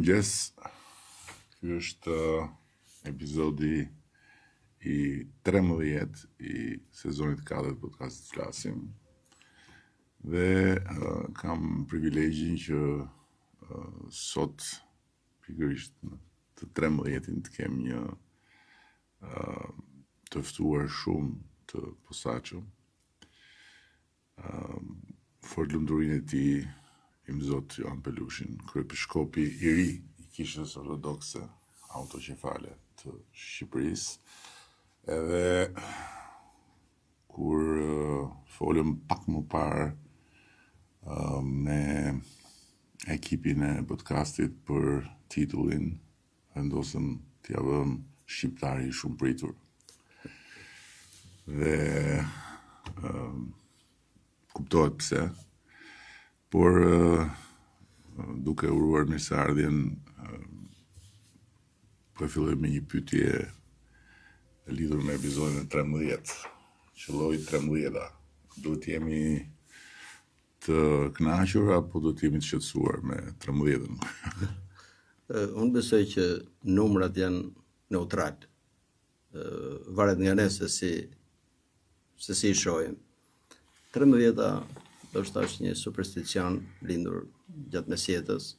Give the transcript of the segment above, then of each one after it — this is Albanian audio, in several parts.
Mirëmëngjes. Ky është epizodi i 13 i sezonit 4 të podcastit Flasim. Dhe kam privilegjin që sot pikërisht në të 13-in të kem një të ftuar shumë të posaçëm. Fort lumturinë e tij im Zot Johan Pelushin, kryepiskopi i ri i Kishës Ortodokse Autoqefale të Shqipërisë. Edhe kur folëm pak më parë me ekipin e podcastit për titullin, vendosëm t'ia vëm Shqiptari shumë pritur. Dhe kuptohet pse, por duke uruar mirëseardhjen, po e filloj me një pyetje e lidhur me episodin e 13, qelloi 13-a. Duhet jemi të kënaqur apo duhet jemi të shqetësuar me 13-ën? Unë besoj që numrat janë neutral. Varet nga ne se si i shohim. 13-a ndoshta është një supersticion lindur gjatë mesjetës,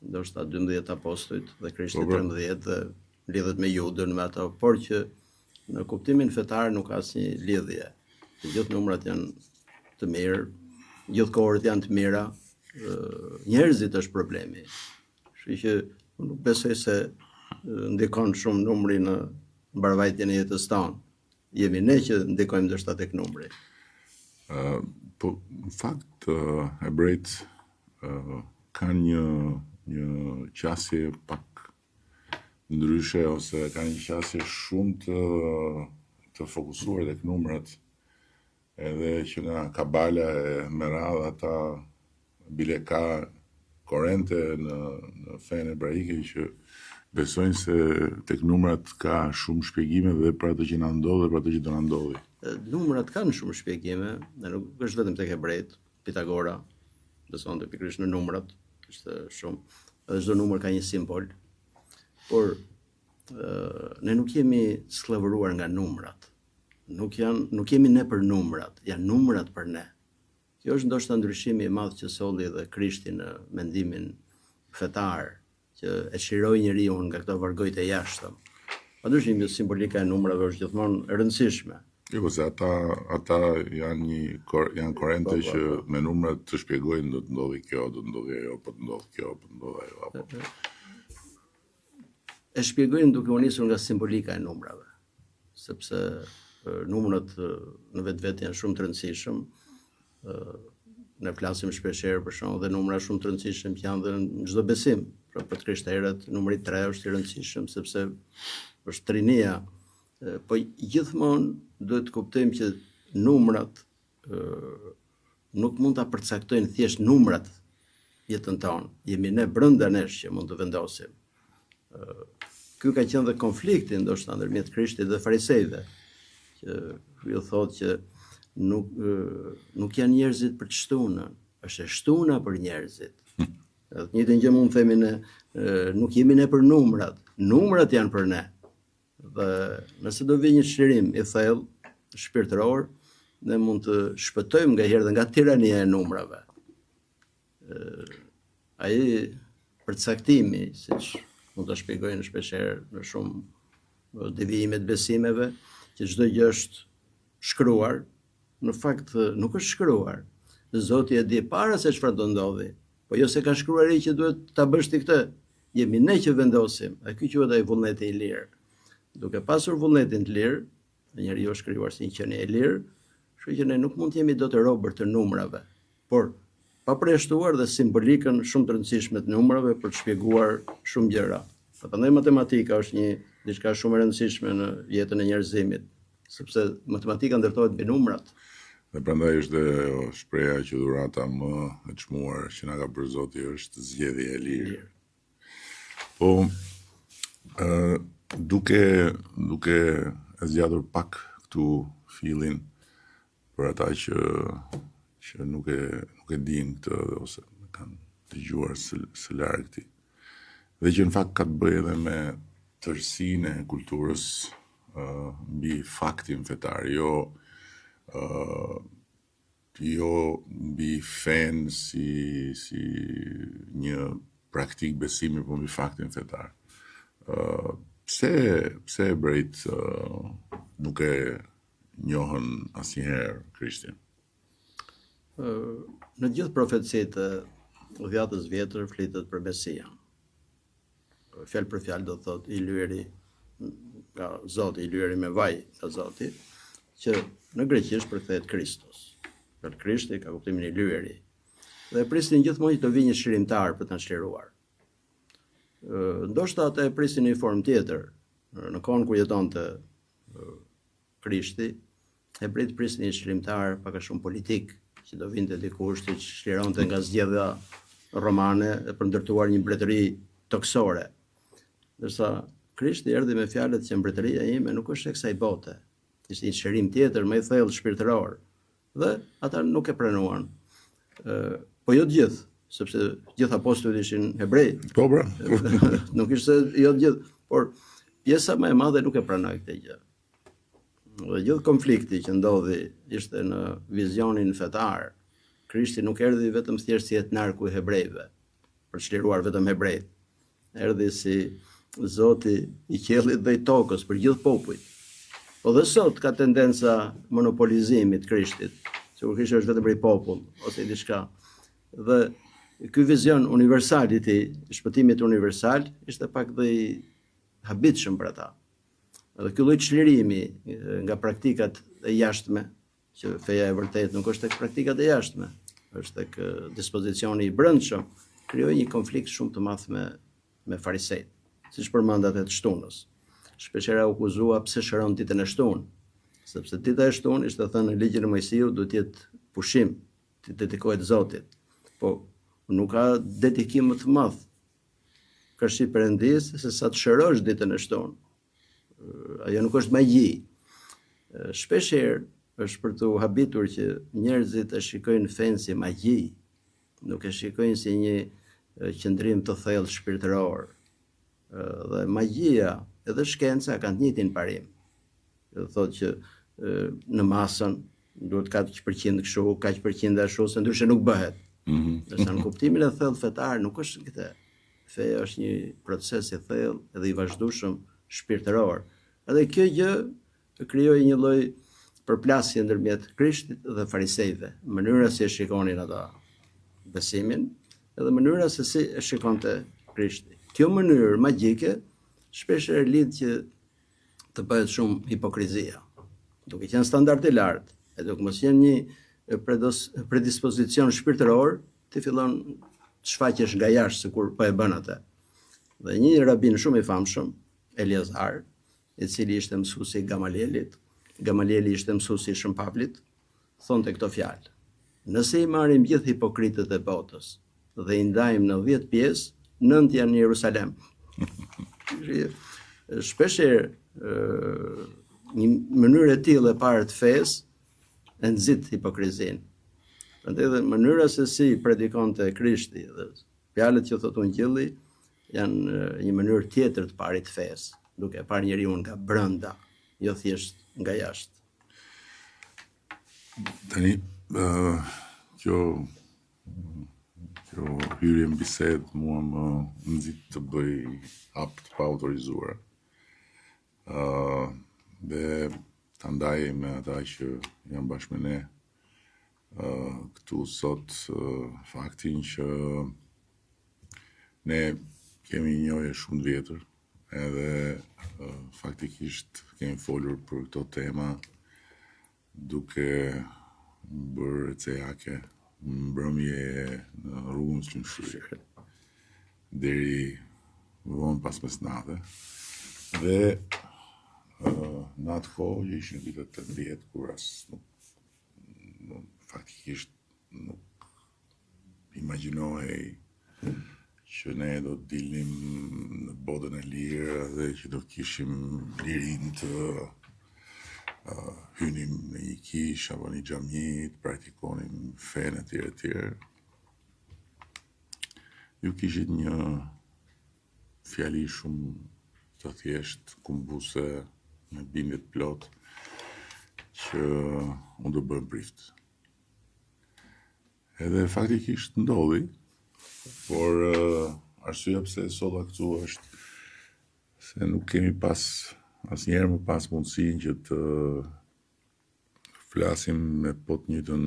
ndoshta 12 apostujt dhe Krishti 13 dhe lidhet me Judën, me ato, por që në kuptimin fetar nuk ka asnjë lidhje. Të gjithë numrat janë të mirë, gjithë kohërat janë të mira, njerëzit është problemi. Kështu që unë nuk besoj se ndikon shumë numri në mbarvajtjen e jetës tonë. Jemi ne që ndikojmë ndoshta tek numri. Po, në fakt, hebrejt kanë një qasje pak ndryshe, ose kanë një qasje shumë të fokusuar tek numrat, edhe që nga kabala e merad ata bile ka korrente në fenë hebraike që besojnë se tek numrat ka shumë shpjegime dhe për atë që na ndodh dhe për atë që do na ndodhi. Numrat kanë shumë shpjegime, dhe nuk është vetëm tek hebrejt. Pitagora besonte pikërisht në numrat, ishte shumë. Edhe çdo numër ka një simbol. Por ne nuk jemi sllëvëruar nga numrat. Nuk jemi ne për numrat, janë numrat për ne. Kjo është ndoshta ndryshimi i madh që solli edhe Krishti në mendimin fetar, që e çliroi njeriu nga këto vargojtë e jashtëm. Padyshim që simbolika e numrave është gjithmonë e rëndësishme. Jo, se ata janë korrente që me numrat të shpjegojnë do të ndodhi kjo, do të ndodhi ajo, po të ndodh kjo, po të ndodh ajo, apo. E shpjegojnë duke u nisur nga simbolika e numrave, sepse numrat në vetvete janë shumë të rëndësishëm. Ne flasim shpeshherë për shkak dhe numra shumë të rëndësishëm që janë dhe në çdo besim. Pra për të krishterët numri 3 është i rëndësishëm sepse është trinia. Po gjithmonë duhet të kuptojmë që numrat nuk mund ta përcaktojnë thjesht numrat jetën tonë. Jemi ne brenda nesh që mund të vendosim. Ky ka qenë dhe konflikti ndoshta ndërmjet Krishtit dhe farisejve, që ju thotë që nuk janë njerëzit për të shtunën, është e shtuna për njerëzit. Të njëjtën gjë mund të themi ne, nuk jemi ne për numrat, numrat janë për ne. Dhe nëse do vi një çlirim i thellë shpirtëror, ne mund të shpëtojmë ngaherë dhe nga tirania e numrave. Ai përcaktimi, siç mund ta shpjegojnë shpeshherë në shumë devijime të besimeve, që çdo gjë është shkruar, në fakt nuk është shkruar. Zoti e di para se çfarë do ndodhi, po jo se ka shkruar ai që duhet ta bësh ti këtë. Jemi ne që vendosim, e ky quhet ai vullneti i lirë. Duke pasur vullnetin të lirë, njeriu është krijuar si një qenie e lirë, kështu që ne nuk mund të jemi dot robër të numrave, por pa përjashtuar dhe simbolikën shumë të rëndësishme të numrave për të shpjeguar shumë gjëra. Prandaj matematika është diçka shumë e rëndësishme në jetën e njerëzimit, sepse matematika ndërtohet mbi numrat. Dhe prandaj është dhe shpreha që dhurata më e çmuar që na ka bërë Zoti është zgjedhje e lirë. Po duke e zgjatur pak këtu fillin për ata që nuk e dinë këtë ose kanë dëgjuar së largëti. dhe që në fakt ka të bëjë edhe me tërësinë e kulturës mbi faktin fetar, jo mbi fen si një praktik besimi, po mbi faktin fetar. Pse hebrejt nuk e njohën asnjëherë Krishtin? Në gjithë profecitë e Dhjatës Vjetër flitet për Mesian. Fjalë për fjalë do thotë i lyeri nga Zoti, i lyeri me vaj nga Zoti, që në greqisht përkthehet Kristos. Për Krishti ka kuptimin i lyeri. Dhe prisnin gjithmonë që të vijë një shërimtar për ta shliruar. Ndoshta ata e prisnin në një formë tjetër. Në kohën kur jetonte Krishti, hebrejt prisnin një shërimtar pak a shumë politik, që do vinte dikush që shlironte nga zgjedhja romane për ndërtuar një mbretëri toksore. Ndërsa Krishti erdhi me fjalët që mbretëria ime nuk është e kësaj bote. Ishte një shërim tjetër më i thellë shpirtëror. Dhe ata nuk e pranuan. Po jo të gjithë, sepse gjithë apostujt ishin hebrej. Po bra. Nuk ishte jo të gjithë, por pjesa më e madhe nuk e pranoi këtë gjë. Dhe gjithë konflikti që ndodhi ishte në vizionin fetar. Krishti nuk erdhi vetëm thjesht si etnarku i hebrejve, për të çliruar vetëm hebrejt. Erdhi si Zoti i qiellit dhe i tokës për gjithë popujt. Po dhe sot ka tendenca monopolizimit Krishtit, që kur Krishti është vetëm për i popull ose diçka. Dhe ky vizion universal i tij, shpëtimit universal, ishte pak dhe i habitshëm për ata. Dhe ky lloj çlirimi nga praktikat e jashtme, që feja e vërtet nuk është tek praktikat e jashtme, është tek dispozicioni i brendshëm, krijoi një konflikt shumë të madh me farisejt, siç përmendat e të shtunës. Shpeshherë u akuzua pse shëron ditën e shtunë, sepse dita e shtunë ishte thënë në ligjin e Mojsiut duhet të jetë pushim, të dedikohet Zotit. Po nuk ka dedikim më të madh kërshi Perëndis se sa të shërosh ditën e shtunë. Ajo nuk është magji. Shpeshherë është për të habitur që njerëzit e shikojnë fen si magji, nuk e shikojnë si një qëndrim të thellë shpirtëror. Dhe magjia edhe shkenca kanë të njëjtin parim. Do thotë që në masën duhet kaq përqind kështu, kaq përqind ashtu, se ndryshe nuk bëhet. Ndërsa në kuptimin e thellë fetar nuk është këtë. Feja është një proces i thellë edhe i vazhdueshëm shpirtëror. Edhe kjo gjë krijoi një lloj përplasje ndërmjet Krishtit dhe farisejve, mënyra si e shikonin ata besimin, edhe mënyra se si e shikonte Krishti. Kjo mënyrë magjike shpeshherë lidh që të bëhet shumë hipokrizia. Duke qenë standard i lartë, e duke mos qenë një predispozicion shpirtëror, ti fillon të shfaqesh nga jashtë sikur po e bën atë. Dhe një rabin shumë i famshëm, Eliazar, i cili ishte mësuesi i Gamalielit, Gamalieli ishte mësuesi i Shën Pavlit, thonte këto fjalë: nëse i marrim gjithë hipokritët e botës dhe i ndajmë në 10 pjesë, 9 janë në Jerusalem. Shpeshherë një mënyrë e tillë e parë të fesë e nxit hipokrizinë. Prandaj edhe mënyra se si predikonte Krishti dhe fjalët që thotë Ungjilli janë një mënyrë tjetër të parë të fesë, duke e parë njeriu nga brenda, jo thjesht nga jashtë. Tani, kjo hyrje në bisedë mua më nxit të bëj hap të pa autorizuar. Dhe ta ndaj me ata që janë bashkë me ne këtu sot faktin që ne kemi një njohje shumë të vjetër, edhe faktikisht kemi folur për këto tema duke bërë cejake mbrëmje në rrugën Shlyshëri deri vonë pas mesnate. Dhe në atë kohë që ishin vitet 80, kur faktikisht nuk imagjinohej që ne do të dilnim në botën e lirë dhe që do kishim lirinë të hynim në një kish apo një xhami, të praktikonim fen etj. . Ju kishit një fjali shumë të thjesht, kumbuse, me bindje të plot, që unë do bërë prift. Edhe faktikisht ndodhi, por arsyeja pse solla këtu është se nuk kemi asnjëherë më pas mundësinë që të flasim me po të njëjtën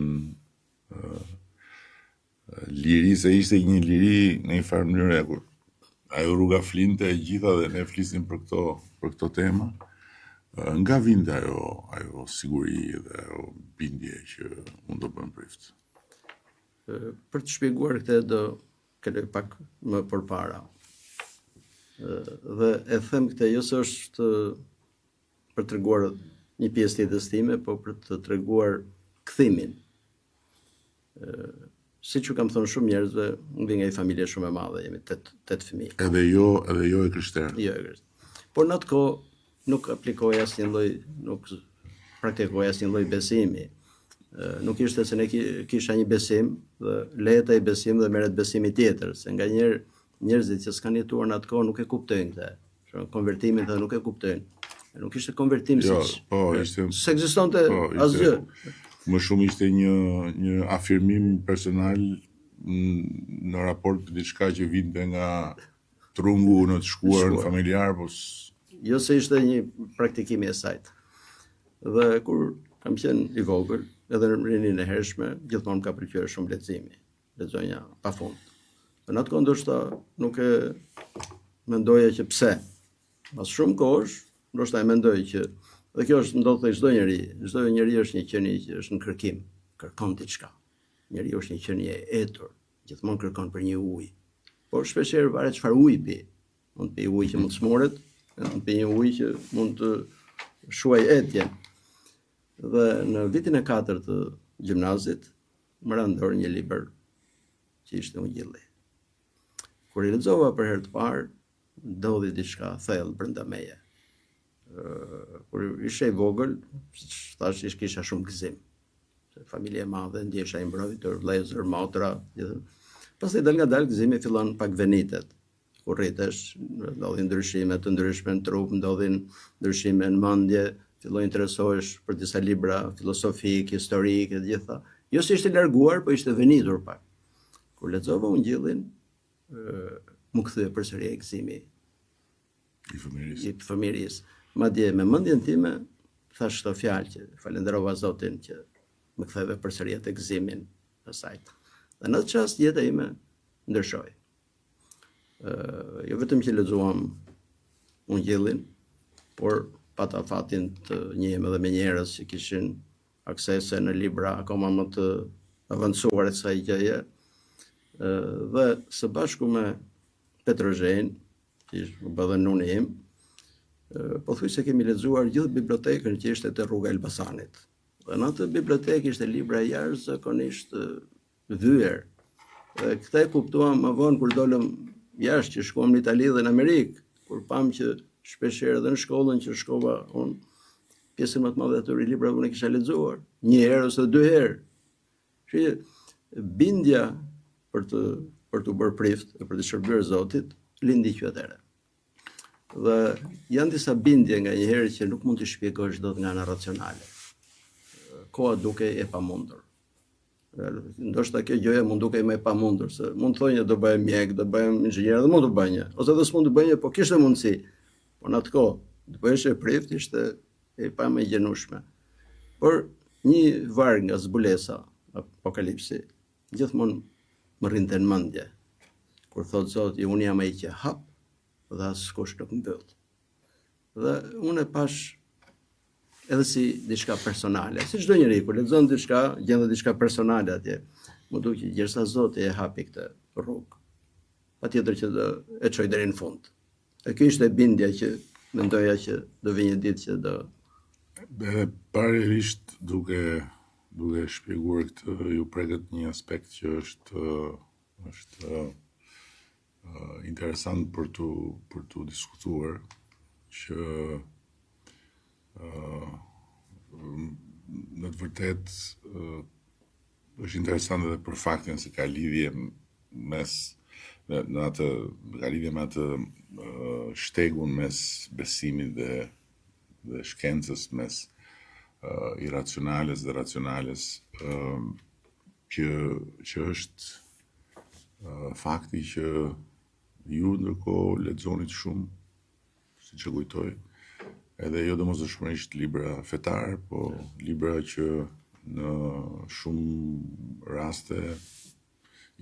liri, se ishte një liri në një farë mënyrë, kur ajo rruga flinte e gjitha dhe ne flisnim për këto tema, nga vinte ajo siguri dhe ajo bindje që unë do bëm prift. Për të shpjeguar këtë do kaloj pak më përpara. Dhe e them këtë jo se është për të treguar një pjesë tjetër time, po për të treguar kthimin. Siç u kam thënë shumë njerëzve, unë vi nga një familje shumë e madhe, jemi 8 fëmijë. Edhe jo e krishterë. Jo e krishterë. Por në atë kohë nuk aplikoj asnjë lloj, nuk praktikoj asnjë lloj besimi. Nuk ishte se ne kisha një besim dhe lehet ai besim dhe merret besimi tjetër, se nga njerëzit që s'kan jetuar në atë kohë nuk e kuptojnë këtë. Konvertimin dhe nuk e kuptojnë. Nuk ishte konvertim siç. Ishte. S'ekzistonte asgjë. Më shumë ishte një afirmim personal në raport të diçka që vinte nga trungu në të shkuar familjar, po jo se ishte një praktikim i asaj. Dhe kur kam qenë i vogël, edhe në rinin e hershme, gjithmonë ka pëlqyer shumë leximi. Lexonja pafund. Në atë kohë ndoshta nuk e mendoja që pse. Pas shumë kohësh, ndoshta e mendoj që dhe kjo është ndodh te çdo njeri është një qenie që është në kërkim, kërkon diçka. Njeriu është një qenie e etur, gjithmonë kërkon për një ujë. Por shpeshherë varet çfarë uji pi. Mund të pi ujë që mund të smoret, mund të pi një ujë që mund të shuaj etjen. Dhe në vitin e 4 të gjimnazit, më ra dorë një libër që ishte Ungjilli. Kur i lexova për herë të parë, ndodhi diçka thellë brenda meje. Kur isha i vogël, thash kisha shumë gëzim. Se familje e madhe, ndjesha i mbrojtur, vëllezër, motra, gjithë. Pastaj dal nga dal gëzimi fillon pak venitet. Kur rritesh, ndodhin ndryshime të ndryshme në trup, ndodhin ndryshime në mendje, filloj interesohesh për disa libra filosofik, historik e gjitha. Jo se ishte larguar, po ishte venitur pak. Kur lexova Ungjillin, më kthye përsëri gëzimi i fëmirisë. Madje me mendjen time thash këto fjalë që falenderova Zotin që më ktheve përsëri atë gëzimin e saj. Dhe në atë çast jeta ime ndryshoi. Jo vetëm që lexuam Ungjillin, por pata fatin të njihem edhe me njerëz që kishin aksese në libra akoma më të avancuar se ai gjëje. Dhe së bashku me Petrozhen, që u bë dhe nuni im, pothuajse kemi lexuar gjithë bibliotekën që ishte te rruga Elbasanit. Dhe në atë bibliotekë ishte libra jashtëzakonisht vyer. Dhe këtë e kuptuam më vonë kur dolëm jashtë, që shkuam në Itali dhe në Amerikë, kur pam që shpeshherë edhe në shkollën që shkova unë, pjesën më të madhe të atyre librave unë kisha lexuar, një herë ose 2 herë. Kështu bindja për të bërë prift e për të shërbyer Zotit lindi që atëherë. Dhe janë disa bindje nga një herë që nuk mund të shpjegosh dot nga ana racionale. Koha duke e pamundur. Ndoshta kjo gjëja mund duke më e pamundur, se mund të thonjë do bëhem mjek, do bëhem inxhinier, dhe mund të bëj një, ose edhe s'mund të bëj një, po kishte mundësi. Po në atë kohë, të bëhesh e prift ishte e pa më gjenueshme. Por një varg nga zbulesa, Apokalipsi, gjithmonë më rrinte në mendje. Kur thot Zoti, unë jam ai që hap dhe askush nuk mbyll. Dhe unë e pash edhe si diçka personale. Si çdo njeri kur lexon diçka, gjen edhe diçka personale atje. Më duket që gjersa Zoti e hapi këtë rrugë, patjetër që do e çoj deri në fund. E kjo ishte bindja që mendoja që do vi një ditë që do. Paralelisht duke shpjeguar këtë, ju preket një aspekt që është interesant për tu diskutuar, që në të vërtet është interesant edhe për faktin se ka lidhje mes në atë ka lidhje me atë shtegun mes besimit dhe shkencës, mes irracionales dhe racionales, që është fakti që ju ndërkohë lexonit shumë, siç e kujtoj, edhe jo domosdoshmërisht libra fetar, po libra që në shumë raste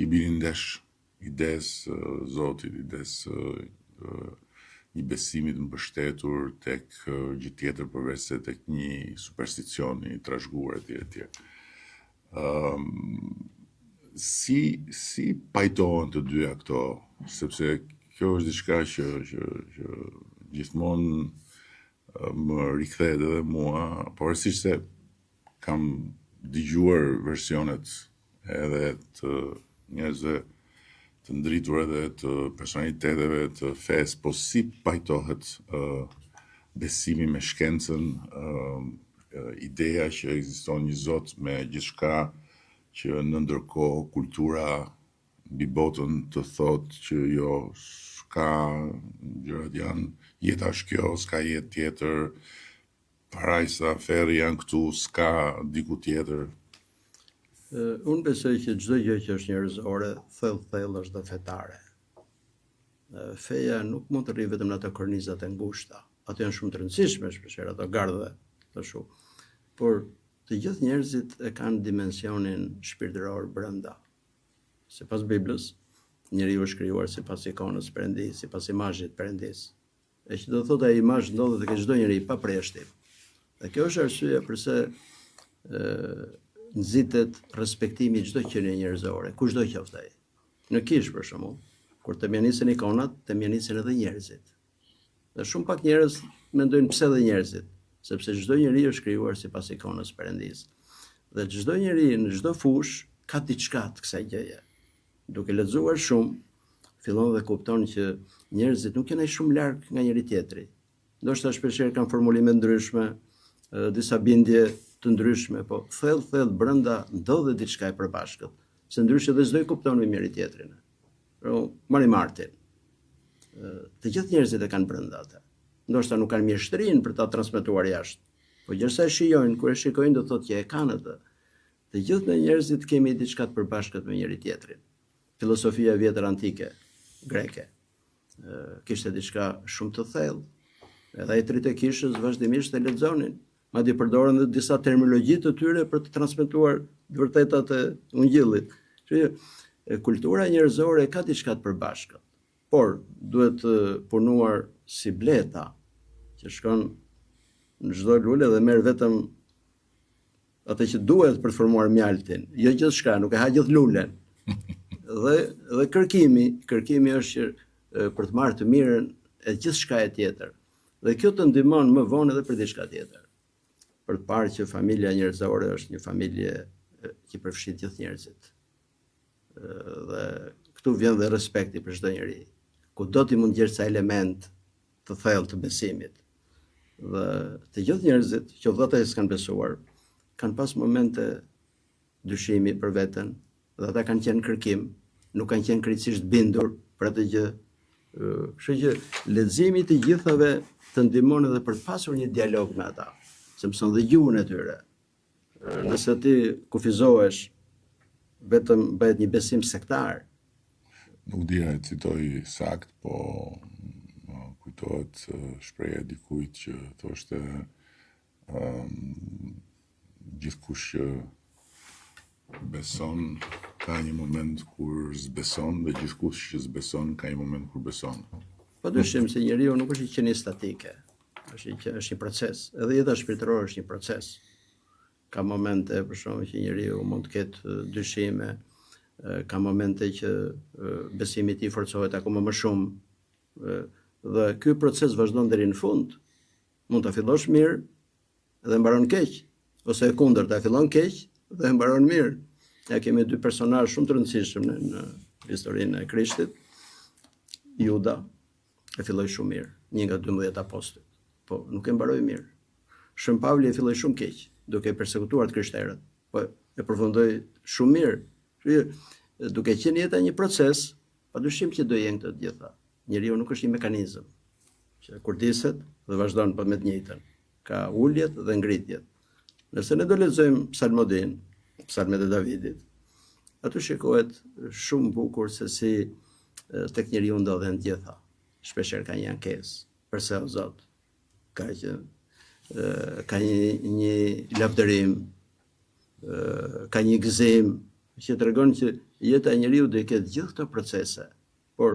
i binin ndesh ides Zotit, ides një besimit mbështetur tek gjë tjetër përveç se tek një supersticion i trashëguar etj. Si pajtohen të dyja këto, sepse kjo është diçka që gjithmonë më rikthehet edhe mua, pavarësisht se kam dëgjuar versionet edhe të njerëzve të ndritur edhe të personaliteteve të fesë, po si pajtohet besimi me shkencën, ideja që ekziston një Zot me gjithçka, që në ndërkohë kultura mbi botën të thotë që jo, s'ka, gjërat janë, jeta është kjo, s'ka jetë tjetër, parajsa, ferri janë këtu, s'ka diku tjetër. Unë besoj që çdo gjë që është njerëzore, thellë është dhe fetare. Feja nuk mund të rri vetëm në ato kornizat e ngushta. Ato janë shumë të rëndësishme, shpeshherë ato gardhe, ashtu. Por të gjithë njerëzit e kanë dimensionin shpirtëror brenda. Sipas Biblës, njeriu është krijuar sipas ikonës Perëndis, sipas imazhit Perëndis. E që do të thotë ai imazh ndodhet tek çdo njeri pa përjashtim. Dhe kjo është arsyeja pse nxitet respektimi çdo qenie njerëzore, kushdo qoftë ai. Në Kish për shembull, kur të mjanisin ikonat, të mjanisin edhe njerëzit. Dhe shumë pak njerëz mendojnë pse dhe njerëzit, sepse çdo njeri është krijuar sipas ikonës Perëndis. Dhe çdo njeri në çdo fushë ka diçka të kësaj gjëje. Duke lexuar shumë, fillon dhe kupton që njerëzit nuk janë shumë larg nga njëri tjetri. Ndoshta shpeshherë kanë formulime ndryshme, disa bindje të ndryshme, po thellë brenda ndodhet diçka e përbashkët, se ndryshe dhe çdo i kupton me njëri tjetrin. Mari Martin. Të gjithë njerëzit e kanë brenda atë. Ndoshta nuk kanë mjeshtrin për ta transmetuar jashtë, po gjërsa e shijojnë, kur e shikojnë do thotë që e kanë atë. Të gjithë ne njerëzit kemi diçka të përbashkët me njëri tjetrin. Filosofia e vjetër antike greke kishte diçka shumë të thellë. Edhe ai trit e kishës vazhdimisht e lexonin. Madje përdoren dhe disa terminologji të tyre për të transmetuar vërtetat e ungjillit. Kështu kultura njerëzore ka diçka të përbashkët, por duhet të punuar si bleta që shkon në çdo lule dhe merr vetëm atë që duhet për të formuar mjaltin, jo gjithçka, nuk e ha gjithë lulen. Dhe kërkimi është për të marrë të mirën e gjithçka e tjetër. Dhe kjo të ndihmon më vonë edhe për diçka tjetër. Për të parë që familja njerëzore është një familje që përfshin gjithë njerëzit. Dhe këtu vjen dhe respekti për çdo njeri. Kudo ti mund gjesh sa element të thellë të besimit. Dhe të gjithë njerëzit, që ata që s'kan besuar, kanë pas momente dyshimi për veten, dhe ata kanë qenë kërkim, nuk kanë qenë krejtësisht bindur për atë gjë. Kështu që leximi i të gjithave të ndihmon edhe për të pasur një dialog me ata, se mëson dhe gjuhën e tyre. Nëse ti kufizohesh, vetëm bëhet një besim sektar. Nuk dija e citoj sakt, po kujtohet shpreha e dikujt që thoshte gjithkush që beson ka një moment kur zbeson dhe gjithkush që zbeson ka një moment kur beson. Padyshim se njeriu nuk është një qenie statike, është një proces. Edhe jeta shpirtërore është një proces. Ka momente për shembull që njeriu mund të ketë dyshime, ka momente që besimi i tij forcohet akoma më shumë. Dhe ky proces vazhdon deri në fund. Mund ta fillosh mirë dhe mbaron keq, ose e kundërta, fillon keq dhe mbaron mirë. Ja kemi dy personazhe shumë të rëndësishëm në historinë e Krishtit. Juda e filloi shumë mirë, një nga 12 apostujt, po nuk e mbaroi mirë. Shën Pavli e filloi shumë keq, duke përsekutuar të krishterët, po e përfundoi shumë mirë. Duke qenë jeta një proces, Padyshim që do jenë të gjitha. Njeriu nuk është një mekanizëm që kurdiset dhe vazhdon me të njëjtën. Ka uljet dhe ngritjet. Nëse ne do lexojmë Psalmodin, Psalmet e Davidit, aty shikohet shumë bukur se si tek njeriu ndodhen të gjitha. Shpeshherë ka një ankesë, përse o Zot, ka një lavdërim, ka një gëzim që tregon që jeta e njeriu do i ketë gjithë këto procese. Por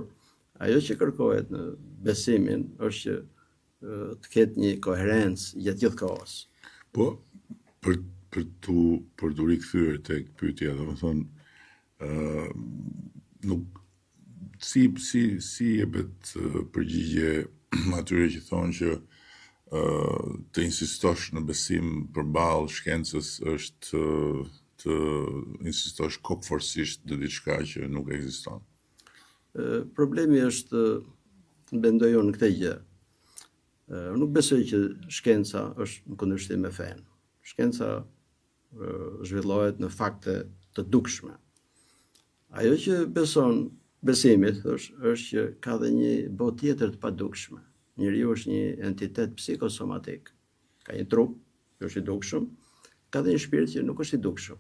ajo që kërkohet në besimin është që të ketë një koherencë gjatë gjithë kohës. Po, për të rikthyer tek pyetja, domethënë nuk si jepet përgjigje atyre që thonë që të insistosh në besim përballë shkencës është të insistosh kokëforcisht në diçka që nuk ekziston. Problemi është, mendoj unë këtë gjë. Nuk besoj që shkenca është në kundërshtim me fen. Shkenca zhvillohet në fakte të dukshme. Ajo që besimit është që ka dhe një botë tjetër të padukshme. Njeriu është një entitet psikosomatik. Ka një trup që është i dukshëm, ka dhe një shpirt që nuk është i dukshëm.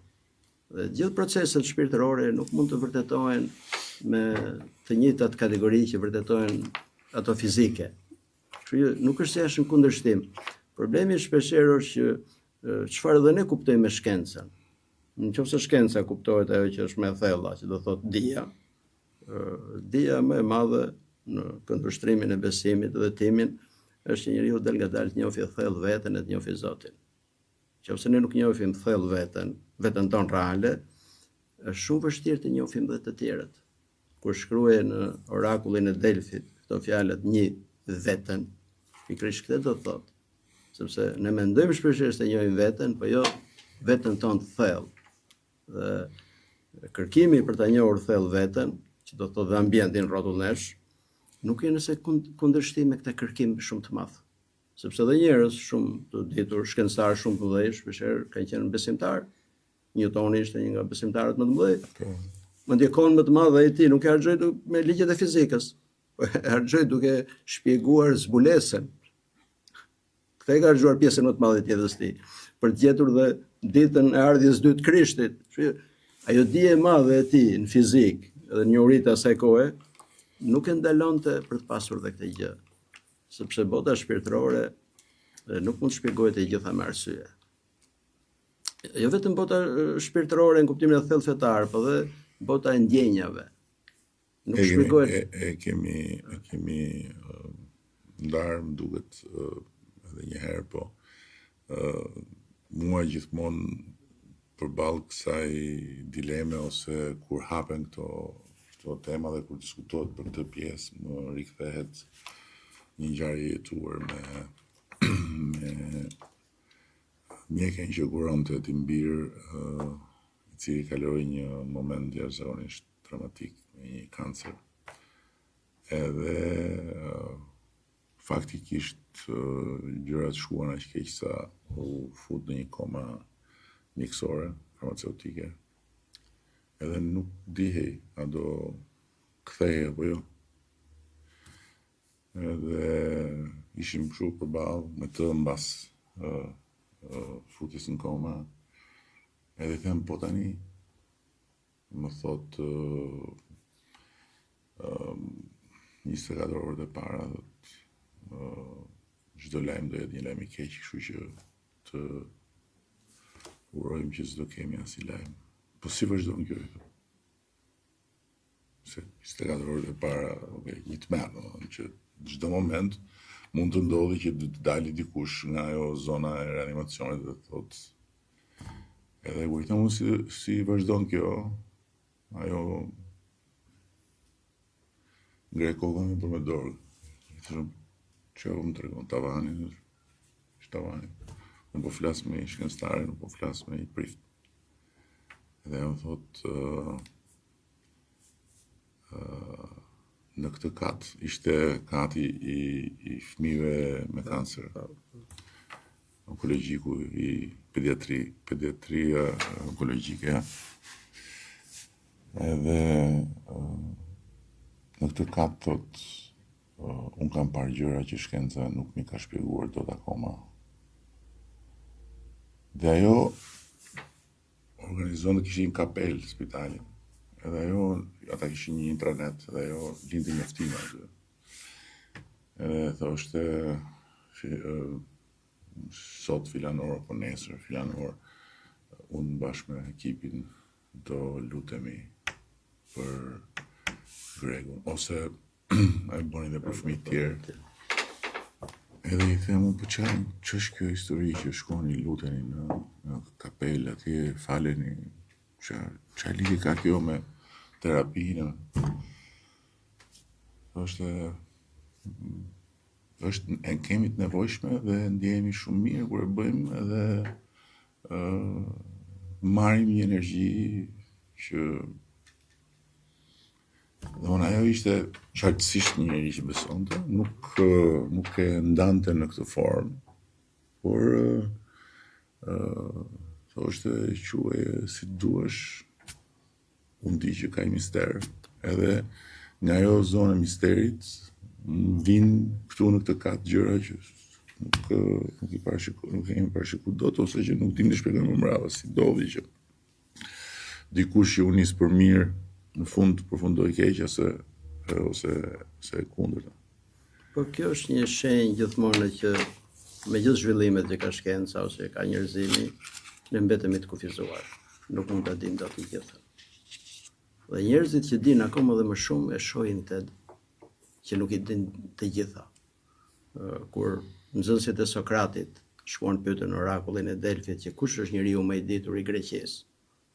Dhe gjithë proceset shpirtërore nuk mund të vërtetohen me të njëjtat kategori që vërtetojnë ato fizike. Kështu nuk është se është në kundërshtim. Problemi shpeshherë është që çfarë dhe ne kuptojmë me shkencën. Nëse shkenca kuptohet ajo që është më e thella, që do thotë dija, dija më e madhe në këndvështrimin e besimit dhe timin është që njeriu del ngadalë të njohë thellë veten e të njohë Zotin. Nëse ne nuk njohim thellë veten tonë reale, është shumë vështirë të njohim dhe të tjerët. Kur shkruaj në orakullin e Delfit këto fjalët një veten, pikërisht këtë do thotë, sepse ne mendojmë shpeshherë se njohim veten, po jo veten tonë të thellë. Dhe kërkimi për ta njohur thellë veten, që do thotë dhe ambientin rrotullnesh, nuk je nëse kundërshtim me këtë kërkim shumë të madh. Sepse dhe njerëz shumë të ditur, shkencëtarë shumë të mëdhenj, shpeshherë kanë qenë besimtarë. Newtoni ishte një nga besimtarët më të mëdhenj. Mandje kohën më të madhe ai nuk e harxhoi me ligjet e fizikës, po e harxhoi duke shpjeguar zbulesën. Këtë e ka harxhuar pjesën më të madhe të jetës së tij, për të gjetur dhe ditën e ardhjes së dytë të Krishtit. Ajo dije e madhe e tij në fizik dhe njohuritë asaj kohe nuk e ndalonte për të pasur dhe këtë gjë, sepse bota shpirtërore nuk mund të shpjegohet e gjitha me arsye. Jo vetëm bota shpirtërore në kuptimin e thellë fetar, po dhe bota e ndjenjave. Nuk shpjegohet. E kemi ndarë, më duket edhe një herë, po mua gjithmonë përballë kësaj dileme ose kur hapen këto tema dhe kur diskutohet për këtë pjesë, më rikthehet një ngjarje e jetuar me mjekën që kuronte Timbir, i cili kaloi një moment jashtëzakonisht dramatik me një kancer. Edhe faktikisht gjërat shkuan aq keq sa u fut në një koma mjekësore, farmaceutike. Edhe nuk dihej a do kthehej apo jo. Edhe ishim kështu përballë me të mbas futjes në koma. Edhe them po tani më thot 24 orët e para çdo lajm do jetë një lajm i keq, kështu që të urojmë që s'do kemi asnjë lajm. Po si vazhdon kjo? Se 24 orët e para, një tmerr, që çdo moment mund të ndodhi që të dali dikush nga ajo zona e reanimacionit dhe thotë. Edhe kujtëm si vazhdon kjo, ajo ngre kokën për me dorë. Që më të regon, tavani, është tavani. Unë po flas me një shkencëtar, nuk po flas me një prift. Edhe më thotë, në këtë kat ishte kati i fëmijëve me kancer. Onkologjiku i pediatria onkologjike. Edhe në këtë kat thot, unë kam parë gjëra që shkenca nuk mi ka shpjeguar dot akoma. Dhe ajo organizon të kishin kapel spitalin. Edhe ajo, ata kishin një intranet, edhe ajo lindi njoftime aty. Edhe thoshte, sot filanor, po nesër filanor, unë bashkë me ekipin do lutemi për Gregun, ose e bëni dhe për fëmijë tjerë. Edhe i them, po që është kjo histori që shkoni luteni në kapel atje, faleni, qa lidhje ka kjo me terapinë? E kemi të nevojshme dhe ndjehemi shumë mirë kur e bëjmë edhe marrim një energji që domethënë ajo ishte qartësisht një njeri që besonte, nuk e ndante në këtë formë, por thoshte quaj si duash, unë di që ka i mister, edhe nga ajo zonë e misterit vinë këtu në këtë katë gjëra që nuk kemi parashiku dot, ose që nuk dim të shpjegojmë më mbrapa si ndodhi që dikush që u nis për mirë në fund përfundoi keq ose e kundërta. Po kjo është një shenjë gjithmonë që me gjithë zhvillimet që ka shkenca ose ka njerëzimi, ne mbetemi të kufizuar. Nuk mund ta dim dot të gjitha. Dhe njerëzit që dinë akoma dhe më shumë e shohin që nuk i din të gjitha. Kur nxënësit e Sokratit shkuan pyetën orakullin e Delfit që kush është njeriu më i ditur i Greqisë,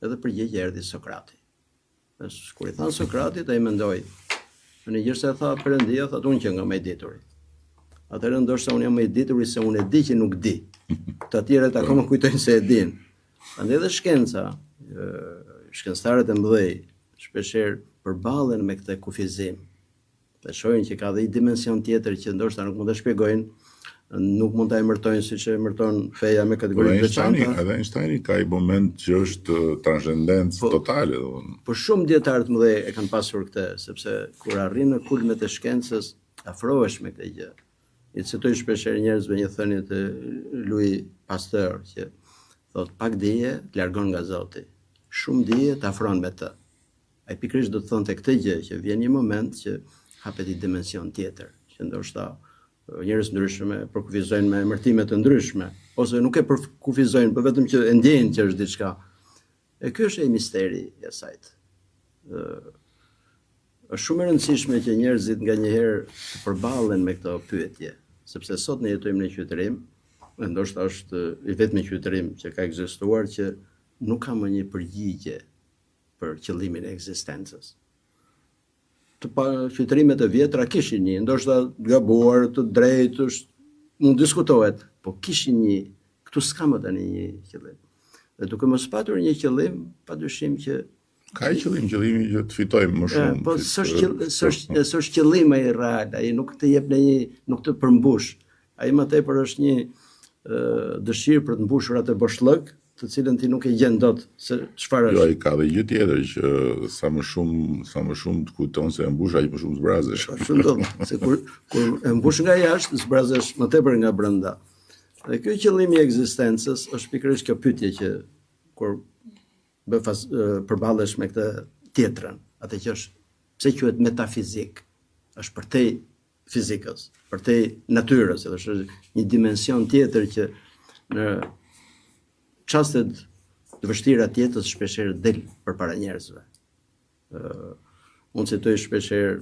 edhe përgjigje erdhi Sokrati. Kur i than Sokratit, ai mendoi. Në gjë se tha Perëndia, tha unë që nga më i dituri. Atëherë ndoshta unë jam më i dituri se unë e di që nuk di. Të tjerët akoma kujtojnë se e din. Andaj edhe shkenca, shkencëtarët e mëdhej, shpeshherë përballen me këtë kufizim. Dhe shohin që ka dhe i dimension tjetër që ndoshta nuk mund të shpjegojnë, nuk mund ta emërtojnë siç e emërton feja me kategori të veçanta. Edhe Einsteini ka i moment që është transcendencë totale, domethënë. Po shumë dietarë të mëdhenj e kanë pasur këtë, sepse kur arrin në kulmet e shkencës, afrohesh me këtë gjë. I citoj shpeshherë njerëzve një thënie të Louis Pasteur që thot pak dije të largon nga Zoti, shumë dije të afron me të. Ai pikërisht do të thonte këtë gjë që vjen një moment që hapet një dimension tjetër, që ndoshta njerëz ndryshme përkufizojnë me emërtime të ndryshme, ose nuk e përkufizojnë, por vetëm që e ndjejnë që është diçka. E ky është ai misteri i asajt. Është shumë e rëndësishme që njerëzit nganjëherë të përballen me këto pyetje, sepse sot ne jetojmë në qytetërim, dhe ndoshta është i vetmi qytetërim që ka ekzistuar që nuk ka më një përgjigje për qëllimin e ekzistencës. Qytetërimet e vjetra kishin një, ndoshta gabuar, të drejtë, mund diskutohet, po kishin një, këtu s'ka më tani një qëllim. Dhe duke mos patur një qëllim, padyshim që ka i qëllimi që të fitojmë më shumë. Po s'është qëllim ai real, ai nuk të jep në një, nuk të përmbush. Ai më tepër është një dëshirë për të mbushur atë boshllëk, të cilën ti nuk e gjen dot se çfarë është. Jo, ai ka dhe gjë tjetër që sa më shumë të kujton se e mbush aq më shumë zbrazesh. Ashtu ndodh, se kur e mbush nga jashtë, zbrazesh më tepër nga brenda. Dhe ky qëllimi i ekzistencës është pikërisht kjo pyetje që kur përballesh me këtë tjetrën, atë që është pse quhet metafizik, është përtej fizikës, përtej natyrës, është një dimension tjetër që në çastet të vështira të jetës shpeshherë del përpara njerëzve. Unë citoj shpeshherë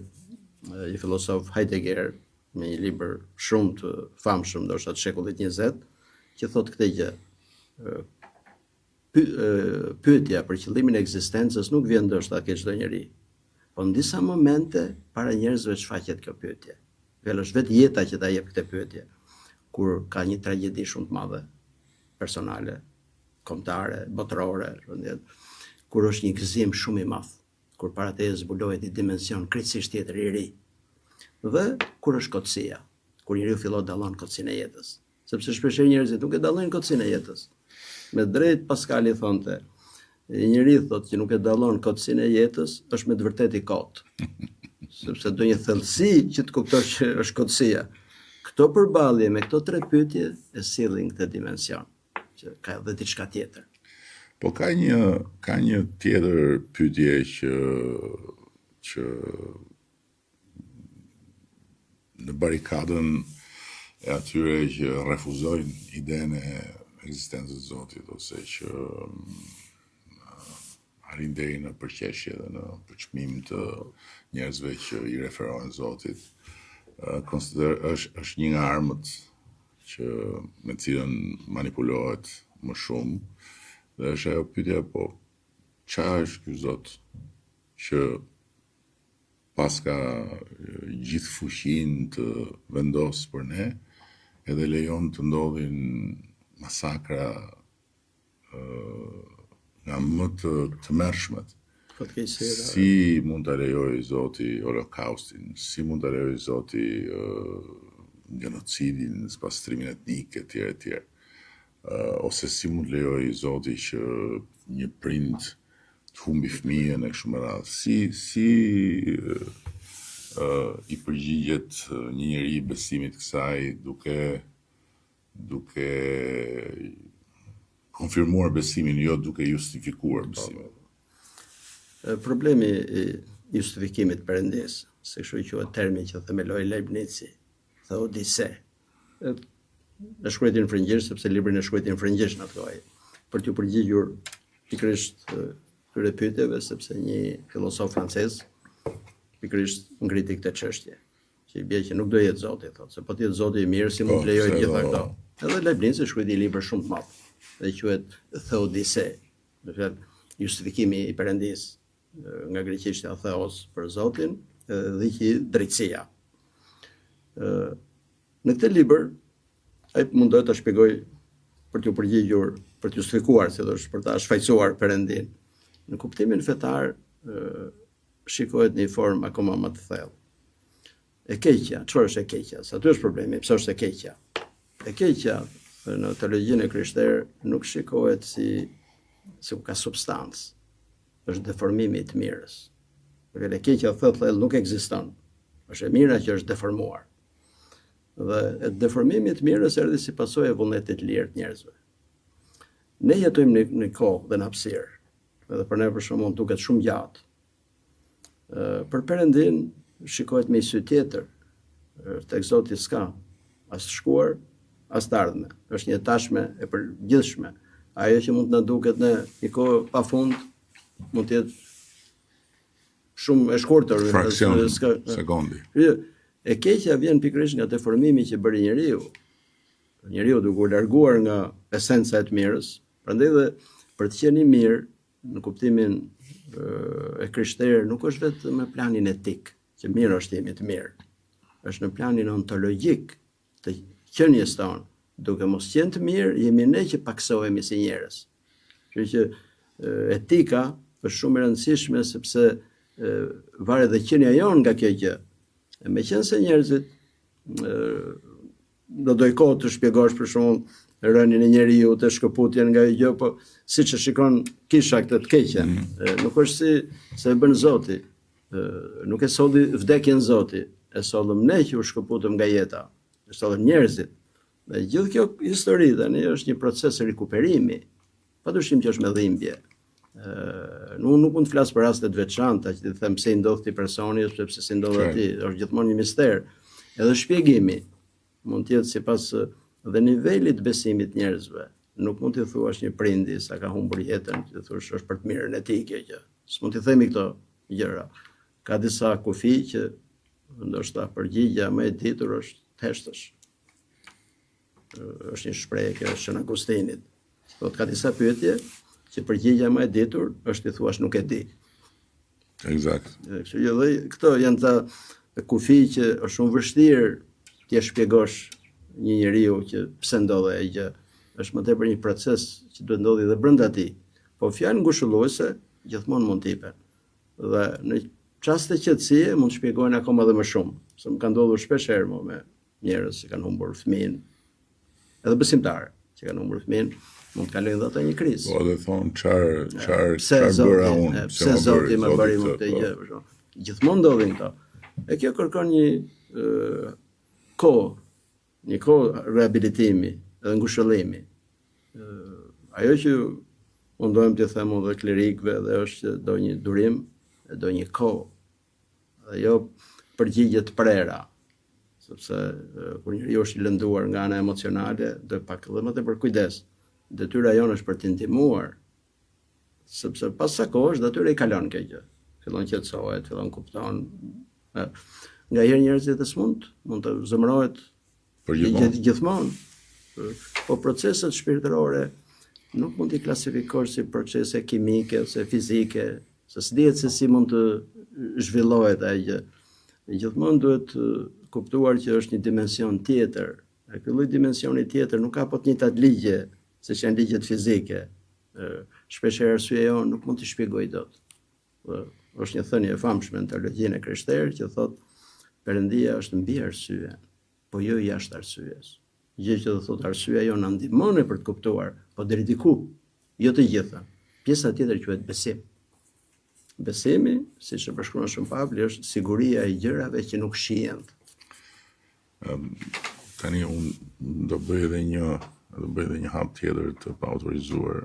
një filozof Heidegger me një libër shumë të famshëm, ndoshta të shekullit 20, që thotë këtë gjë. Pyetja për qëllimin e ekzistencës nuk vjen ndoshta ke çdo njeri, po në disa momente para njerëzve shfaqet kjo pyetje. Është vetë jeta që ta jep këtë pyetje, kur ka një tragjedi shumë të madhe, personale, kombëtare, botërore, kur është një gëzim shumë i madh, kur para te zbulohet një dimension krejtësisht tjetër i ri. Dhe kur është kotësia, kur njeriu fillon dallon kotësinë e jetës, sepse shpeshherë njerëzit nuk e dallojnë kotësinë e jetës. Me drejt Paskali thonte, njeriu thotë që nuk e dallon kotësinë e jetës, është me të vërtetë i kotë. sepse do një thellësi që të kuptosh që është kotësia. Këto përballje me këto tre pyetje e sillin këtë dimension, që ka edhe diçka tjetër. Po ka një tjetër pyetje që në barikadën e atyre që refuzojnë idenë e ekzistencës së Zotit ose që arrin deri në përqeshje dhe në përçmim të njerëzve që i referohen Zotit, është një nga armët që me cilën manipulohet më shumë, dhe është ajo pyetja, po çfarë është ky Zot që pas ka gjithë fuqinë të vendosë për ne, edhe lejon të ndodhin masakra nga më të mërshmet. Si mund të lejoj Zoti Holokaustin, si mund të lejoj Zoti genocidin, pastrimin etnik etj. Ose si mund të lejoj Zoti që një prind të humbi fëmijën e kështu me radhë. Si i përgjigjet një njeri besimit kësaj duke konfirmuar besimin, jo duke justifikuar besimin. Problemi i justifikimit perëndis, se kështu quhet termi që themeloi Leibnizi, theodise. E shkruajti në frëngjisht sepse librin e shkruajti në frëngjisht në atë kohë, për t'u përgjigjur pikërisht këtyre pyetjeve, sepse një filozof francez pikërisht ngriti këtë çështje, që i bie që nuk do jetë Zoti, thotë, se po të jetë Zoti i mirë, si mund të lejojë gjitha këto. Edhe Leibnizi shkruajti libër shumë të madh, dhe quhet theodise, do të thotë justifikimi i perëndis, nga greqishtja theos për Zotin, dhe që drejtësia. Në këtë libër ai mundohet ta shpjegoj për t'u përgjigjur, për t'u justifikuar, si thosh, për ta shfaqsuar perëndin. Në kuptimin fetar shikohet në një formë akoma më të thellë. E keqja, çfarë është e keqja? Sa aty është problemi, pse është e keqja? E keqja në teologjinë e krishterë nuk shikohet si ka substancë. Është deformimi i të mirës. E keqja thellë nuk ekziston. Është e mira që është deformuar. Dhe e deformimi i të mirës erdhi si pasojë e vullnetit të lirë të njerëzve. Ne jetojmë në kohë dhe në hapësirë, edhe për ne për shembull duket shumë gjatë. Për Perëndin shikohet me sy tjetër. Tek Zoti s'ka as të shkuar, as të ardhme. Është një tashme e përgjithshme. Ajo që mund të na duket në një kohë pafund mund të jetë shumë e shkurtër. Fraksion sekundi. E keqja vjen pikërisht nga deformimi që bëri njeriu. Njeriu duke u larguar nga esenca e të mirës, prandaj dhe për të qenë i mirë në kuptimin e krishterë nuk është vetëm në planin etik, që mirë është jemi të mirë. Është në planin ontologjik të qenies tonë. Duke mos qenë të mirë, jemi ne që paksohemi si njerëz. Kështu që etika është shumë e rëndësishme sepse varet dhe qenia jonë nga kjo gjë. Meqense njerëzit do doj kohë të shpjegosh për shembull rënien e njeriu, të shkëputjen nga gjë, po siç e shikon kisha këtë të keqen. Nuk është se e bën Zoti. Nuk e solli vdekjen Zoti, e sollëm ne që u shkëputëm nga jeta. E sollëm njerëzit. Dhe gjithë kjo histori tani është një proces rikuperimi. Padyshim që është me dhimbje. Nuk mund të flas për raste të veçanta, që të them pse i ndodh ti personi, sepse si ndodh atij, është gjithmonë një mister. Edhe shpjegimi mund të jetë sipas dhe nivelit të besimit njerëzve. Nuk mund të thuash një prindi sa ka humbur jetën, të thosh është për të mirën e tij kjo gjë. S'mund të themi këto gjëra. Ka disa kufi që ndoshta përgjigja më e ditur është të heshtësh. Është një shprehje që është në Agustinit. Thotë ka disa pyetje që përgjigja më e ditur është të thuash nuk e di. Eksakt. Dhe këto janë ta kufi që është shumë vështirë t'ia shpjegosh një njeriu që pse ndodhe ai gjë. Është më tepër një proces që duhet ndodhi edhe brenda tij. Po fjalë ngushëlluese gjithmonë mund të jepen. Dhe në çaste qetësie mund të shpjegohen akoma dhe më shumë. Se më ka ndodhur shpesh herë me njerëz që kanë humbur fëmijën, edhe besimtarë që kanë humbur fëmijën, mund të kalojnë dhe ata një krizë. Po dhe thonë çfarë bëra unë, pse Zoti më bëri më këtë gjë, për shembull. Gjithmonë ndodhin këto. E kjo kërkon një kohë rehabilitimi dhe ngushëllimi. Ajo që mundohem të them edhe klerikëve dhe është që do një durim e do një kohë dhe jo përgjigje të prera, sepse kur njeriu është i lënduar nga ana emocionale, do pak edhe më tepër kujdes. Detyra jonë është për të ndihmuar, sepse pas sa kohësh detyra i kalon kjo gjë. Fillon qetësohet, fillon kupton. Nga herë njerëzit mund të zemërohet gjithmonë. Po proceset shpirtërore nuk mund t'i klasifikosh si procese kimike ose fizike, se s'dihet se si mund të zhvillohet ajo gjë. Gjithmonë duhet kuptuar që është një dimension tjetër. E ky lloj dimensioni tjetër nuk ka po të njëjtat ligje siç janë ligjet fizike. Shpeshherë arsyeja jonë nuk mund t'i shpjegoj dot. Është një thënie e famshme në teologjinë e krishterë që thotë Perëndia është mbi arsye, po jo jashtë arsyes. Gjë që do thotë arsyeja jonë na ndihmon për të kuptuar, po deri diku, jo të gjitha. Pjesa tjetër quhet besim. Besimi, siç e përshkruan shumë Pavli, është siguria e gjërave që nuk shihen. Tani unë do bëj edhe një hap tjetër të pa autorizuar,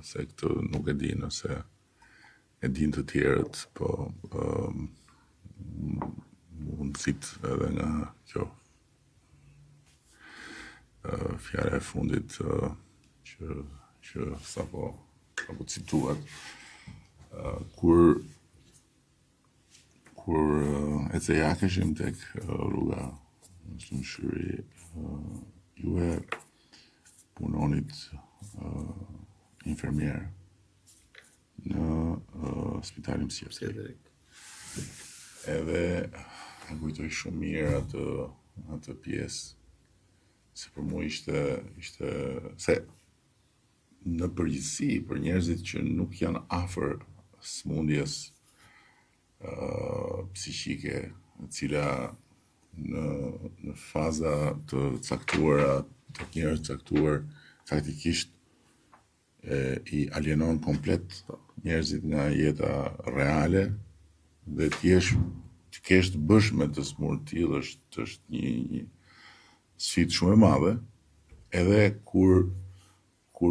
se këtë nuk e di nëse e din të tjerët, po mundësit edhe nga kjo fjala e fundit që sapo cituat, kur ece jakeshim tek rruga Muslim Shyri, ju e punonit infermier në spitalin psikiatrik. Edhe e kujtoj shumë mirë atë pjesë, se për mua ishte se në përgjithësi për njerëzit që nuk janë afër smundjes psiqike, e cila në faza të caktuara, të njerëz caktuar, faktikisht i alienon komplet njerëzit nga jeta reale dhe të kesh të bësh me të smur tillë është një sfidë shumë e madhe, edhe kur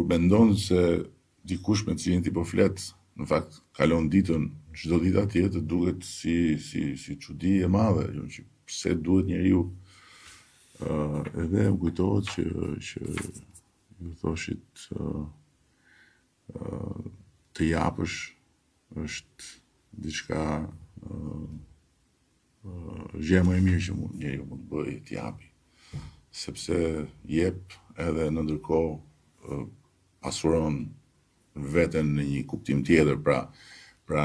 mendon se dikush me cilin ti po flet, në fakt kalon ditën, çdo ditë atje të duket si çudi e madhe, që pse duhet njeriu edhe më kujtohet që ju thoshit të japësh është diçka gjë më e mirë që njeriu mund të bëjë, të japi, sepse jep edhe në ndërkohë pasuron veten në një kuptim tjetër, pra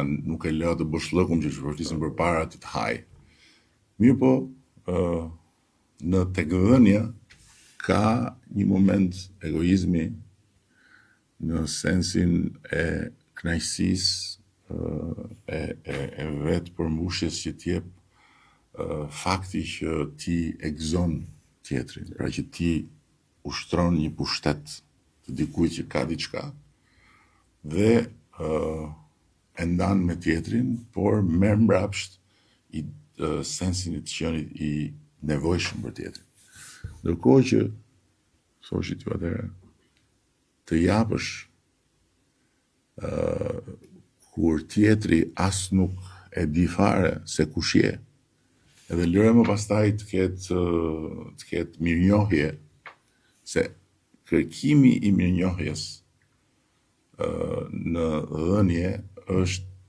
nuk e lë të bësh llëkum që flisëm përpara të haj. Mirë po, në tek dhënia ka një moment egoizmi në sensin e kënaqësisë e vetë përmbushjes që t'jep fakti që ti e gëzon tjetrin, pra që ti ushtron një pushtet të dikujt që ka diçka dhe e ndan me tjetrin, por merr mbrapsht sensin e të qenit i nevojshëm për tjetrin. Ndërkohë që thoshit ju atëherë, të japësh kur tjetri as nuk e di fare se kush je, edhe lëre më pastaj të ketë mirënjohje, se kërkimi i mirënjohjes në dhënje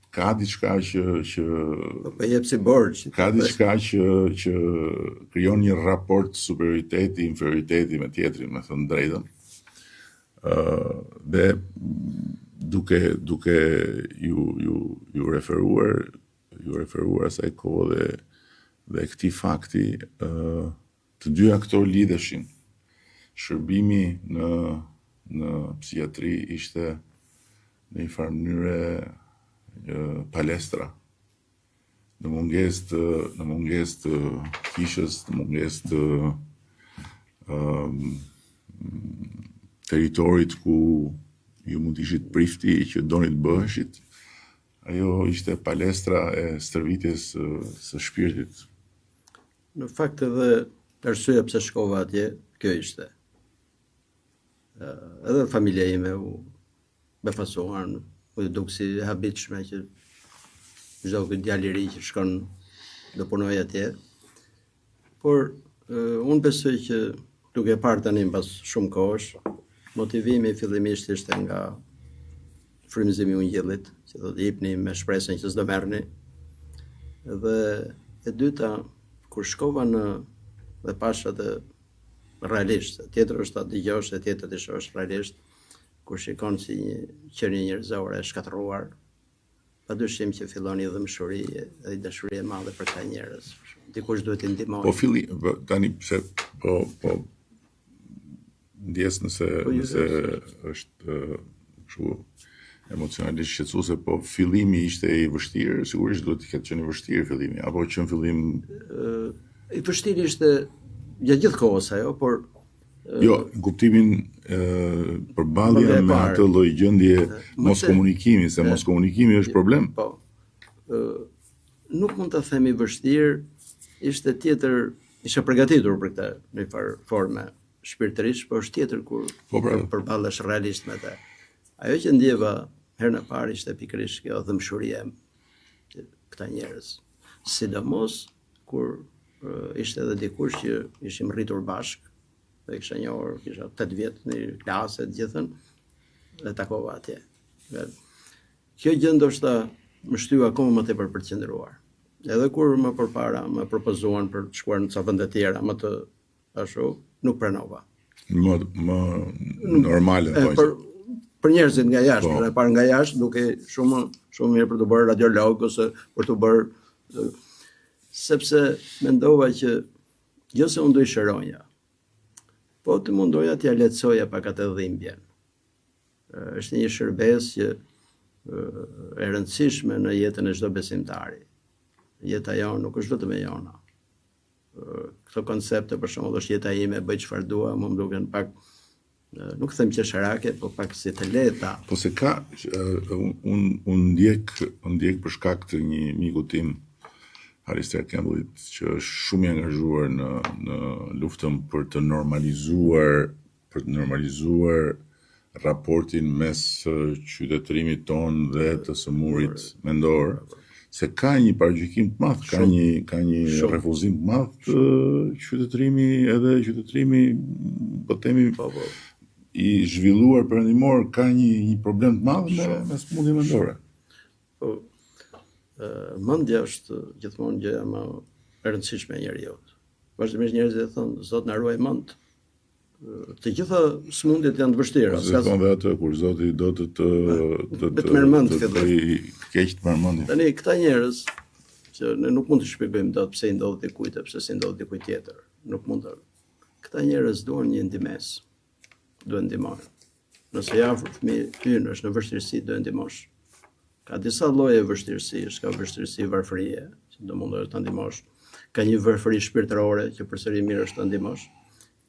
ka diçka që po jep si borxh. Ka diçka që krijon një raport superioriteti, inferioriteti me tjetrin, me thënë drejtën. Dhe duke ju referuar asaj kohë dhe këtij fakti, të dyja këto lidheshin. Shërbimi në psikiatri ishte në një farë mënyrë palestra, në mungesë të kishës, në mungesë të territorit ku ju mund të ishit prifti që doni të bëheshit, ajo ishte palestra e stërvitjes së shpirtit. Në fakt edhe arsyeja pse shkova atje, kjo ishte. Edhe familja ime u befasoan, u duk si e habitshme që çdo ky djalë i ri që shkon do punoj atje. Por unë besoj që duke parë tani pas shumë kohësh, motivimi fillimisht ishte nga frymëzimi i ungjillit, që do të jepni me shpresën që s'do merrni. Dhe e dyta, kur shkova dhe pash atë realisht, tjetër është ta dëgjosh e tjetër të shohësh realisht, kur shikon si një qenie njerëzore e shkatërruar, padyshim që fillon një dëmshuri dhe dashuri e madhe për këta njerëz. Dikush duhet t'i ndihmojë. Po tani pse po ndjes nëse është kështu emocionalisht shqetësuese, po fillimi ishte i vështirë, sigurisht duhet të ketë qenë i vështirë fillimi, apo që në fillim i vështirë ishte gjatë gjithë kohës ajo, por jo, në kuptimin përballje me atë lloj gjendje mos komunikimi, se mos komunikimi është problem. Po. Nuk mund ta themi vështirë, ishte tjetër, isha përgatitur për këtë në një farë forme shpirtërisht, por është tjetër kur përballesh realisht me të. Ajo që ndjeva herën e parë ishte pikërisht kjo dëmshuria e këta njerëz. Sidomos kur ishte edhe dikush që ishim rritur bashkë, dhe kisha njohur, kisha 8 vjet në klasë të gjithën, dhe takova atje. Kjo gjë ndoshta më shtyu akoma më tepër për të qëndruar. Edhe kur më përpara më propozuan për të shkuar në ca vende të tjera, më të ashtu, nuk pranova. Më normale për njerëzit nga jashtë, e parë nga jashtë, duke shumë mirë për të bërë radiolog ose për të bërë, sepse mendova që jo se unë do i shëronja, po të mundoja t'ja lehtësoja pak atë dhimbjen. Është një shërbes që e rëndësishme në jetën e çdo besimtari. Jeta jonë nuk është vetëm e jona. Këto koncepte, për shembull, është jeta ime, bëj çfarë dua, më duken pak, nuk them që sharake, po pak si të lehta. Po se ka, unë ndjek për shkak të një miku tim, Alistair Campbellit, që është shumë i angazhuar në luftën për të normalizuar raportin mes qytetërimit ton dhe të sëmurit mendor, se ka një paragjykim të madh, ka një refuzim të madh të qytetërimi, po themi, i zhvilluar perëndimor, ka një problem të madh me sëmundje mendore. Po, mendja është gjithmonë gjëja më e rëndësishme e njeriut. Vazhdimisht njerëzit thonë, Zot na ruaj mend. Të gjitha sëmundjet janë të vështira. Se thonë dhe atë, kur Zoti do të merr mend fillim. Keq të merr mendin. Tani këta njerëz që ne nuk mund të shpjegojmë dot pse i ndodh dikujt, pse si ndodh dikujt tjetër. Nuk mund të. Këta njerëz duan një ndihmës. Duhen ndihmojnë. Nëse ja fëmijë ynë është në vështirësi, do e ndihmosh. Ka disa lloje vështirësish, ka vështirësi varfërie, që do mundosh ta ndihmosh. Ka një varfëri shpirtërore që përsëri mirë është ta ndihmosh.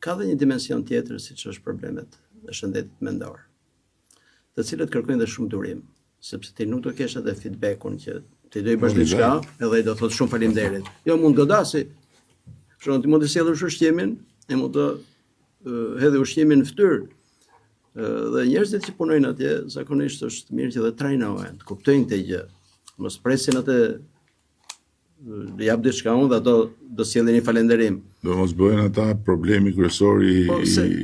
Ka dhe një dimension tjetër, siç është problemet e shëndetit mendor, të cilët kërkojnë dhe shumë durim, sepse ti nuk do kesh atë feedbackun që ti do i bësh diçka, edhe ai do thotë shumë faleminderit. Jo, mund godasi. Ti mund të sjellësh ushqimin, e mund të hedhë ushqimin në fytyrë. Dhe njerëzit që punojnë atje, zakonisht është mirë që dhe trajnohen, të kuptojnë këtë gjë. Mos presin atë jap diçka unë dhe ato do sjellin një falënderim. Do mos bëhen ata problemi kryesor i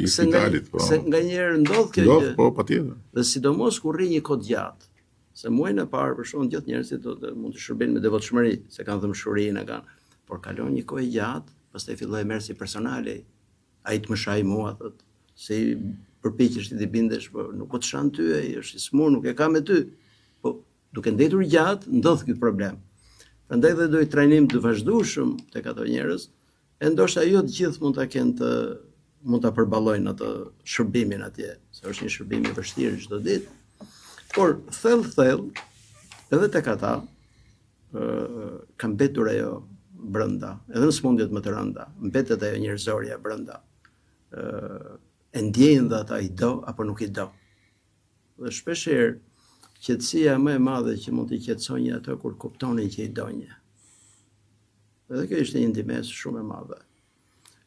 spitalit, po. Se nganjëherë ndodh kjo gjë. Po, patjetër. Dhe sidomos kur rri një kohë gjatë. Se muajin e parë për shkak gjithë njerëzit mund të shërbejnë me devotshmëri, se kanë dëmshurinë, por kalon një kohë gjatë, pastaj filloi merr si personale. Ai të më shaj mua, thotë, se përpiqesh ti të bindesh, po nuk po të shan ty, ai është i smur, nuk e ka me ty. Po duke ndetur gjatë, ndodh ky problem. Prandaj dhe do i trajnim të vazhdueshëm tek ato njerëz, e ndoshta jo të gjithë mund ta kenë mund ta përballojnë atë shërbimin atje, se është një shërbim i vështirë çdo ditë. Por thellë, edhe tek ata ka mbetur ajo brenda, edhe në sëmundjet më të rënda, mbetet ajo njerëzorja brenda. E ndjejnë dhe ata i do apo nuk i do. Dhe shpeshherë qetësia më e madhe që mund t'i qetësonje ato kur kuptoni që i donje. Edhe kjo ishte një ndihmë shumë e madhe.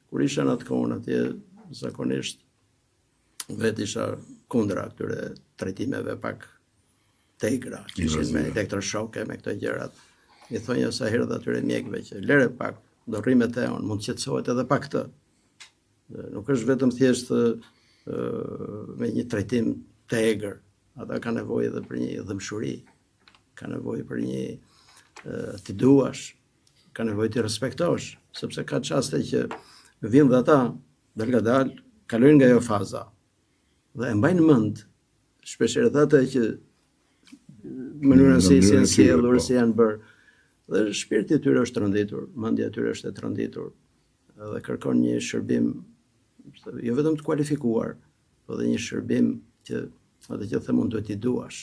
Kur isha në atë kohën atje, zakonisht vetë isha kundra këtyre trajtimeve pak tegra, që ishin me elektroshoke, me këto gjërat. I thonja sa herë dhe atyre mjekëve që lere pak, do rrimet e on, mund të qetësohet edhe pak këtë. Nuk është vetëm thjesht me një trajtim të egër, ata ka nevojë edhe për një dëmshuri, ka nevojë për një t'i duash, ka nevojë t'i respektosh, sepse ka çaste që vinë dhe ata, dal nga dal, kalojnë nga ajo faza, dhe e mbajnë mend, shpeshherë ata që mënyrën si janë sjellur, si janë bërë, dhe shpirti i tyre është rënditur, mendja e tyre është e rënditur, dhe kërkon një shërbim jo vetëm të kualifikuar, por edhe një shërbim që atë që themon duhet t'i duash.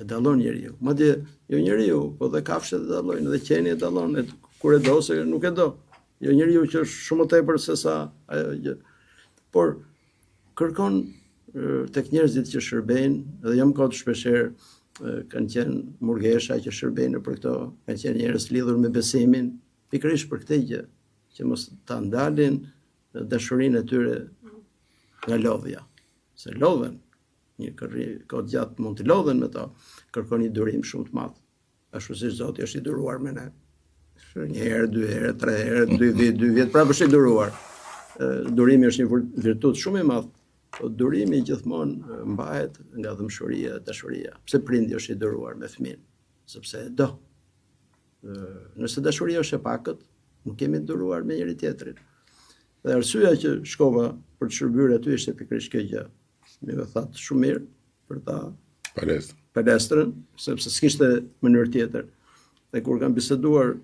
E dallon njeriu. Madje jo njeriu, po dhe kafshët e dallojnë, dhe qeni e dallon, kur e do se nuk e do. Jo njeriu që është shumë më tepër se sa ajo gjë. Por kërkon tek njerëzit që shërbejnë, edhe jam kohë shpeshherë kanë qenë murgesha që shërbejnë për këto, kanë qenë njerëz lidhur me besimin, pikërisht për këtë gjë, që mos ta ndalin dashurinë e tyre nga lodhja. Se lodhen, një kohë gjatë mund të lodhen me to, kërkon një durim shumë të madh. Ashtu si Zoti është i duruar me ne. Një herë, 2 herë, 3 herë, 2 vjet, prapë është i duruar. Durimi është një virtut shumë i madh. Po durimi gjithmonë mbahet nga dëmshuria, dashuria. Pse prindi është i duruar me fëmin? Sepse e do. Nëse dashuria është e pakët, nuk kemi të duruar me njëri tjetrin. Dhe arsyeja që shkova për të shërbyer aty ishte pikërisht kjo gjë. Më thatë shumë mirë për ta palestrën, sepse s'kishte mënyrë tjetër. Dhe kur kam biseduar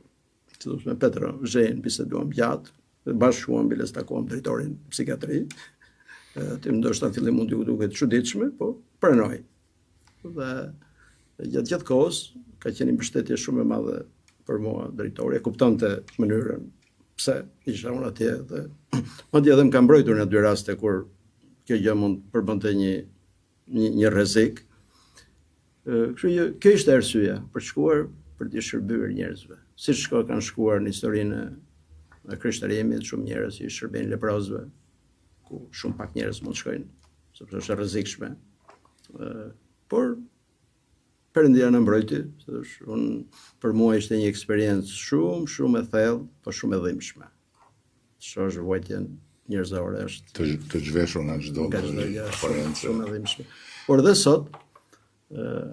me Petro Zhen, biseduam gjatë, dhe bashkë shuam biles takuam drejtorin psikiatri. Aty ndoshta në fillim mund t'ju duket çuditshme, po pranoj. Dhe gjatë kohës ka qenë një mbështetje shumë e madhe për mua drejtori, e kuptonte mënyrën pse isha unë atje dhe madje edhe më ka mbrojtur në 2 raste kur kjo gjë mund përbënte një rrezik. Kështu që kjo ishte arsyeja për të shkuar për të shërbyer njerëzve. Siç kanë shkuar në historinë e krishterimit shumë njerëz që i shërbejnë leprozëve, ku shumë pak njerëz mund të shkojnë, sepse është e rrezikshme. Por Perëndia na mbrojti, për mua ishte një eksperiencë shumë e thellë, po shumë e dhimbshme. Shoh vojtjen njerëzore është të zhveshur nga çdo gjë, shumë e dhimbshme. Por dhe sot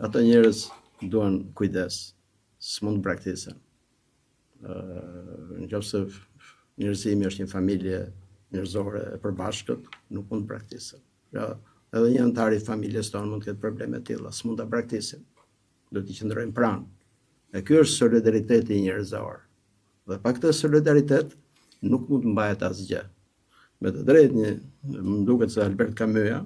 ata njerëz duan kujdes, s'mund të braktisen. Nëse njerëzimi është një familje njerëzore e përbashkët, nuk mund të braktisen. Edhe një antar i familjes tonë mund të ketë probleme të tilla, s'mund ta braktisin. Do t'i qëndrojnë pranë. E ky është solidariteti njerëzor. Dhe pa këtë solidaritet nuk mund të mbahet asgjë. Me të drejtë, më duket se Albert Camus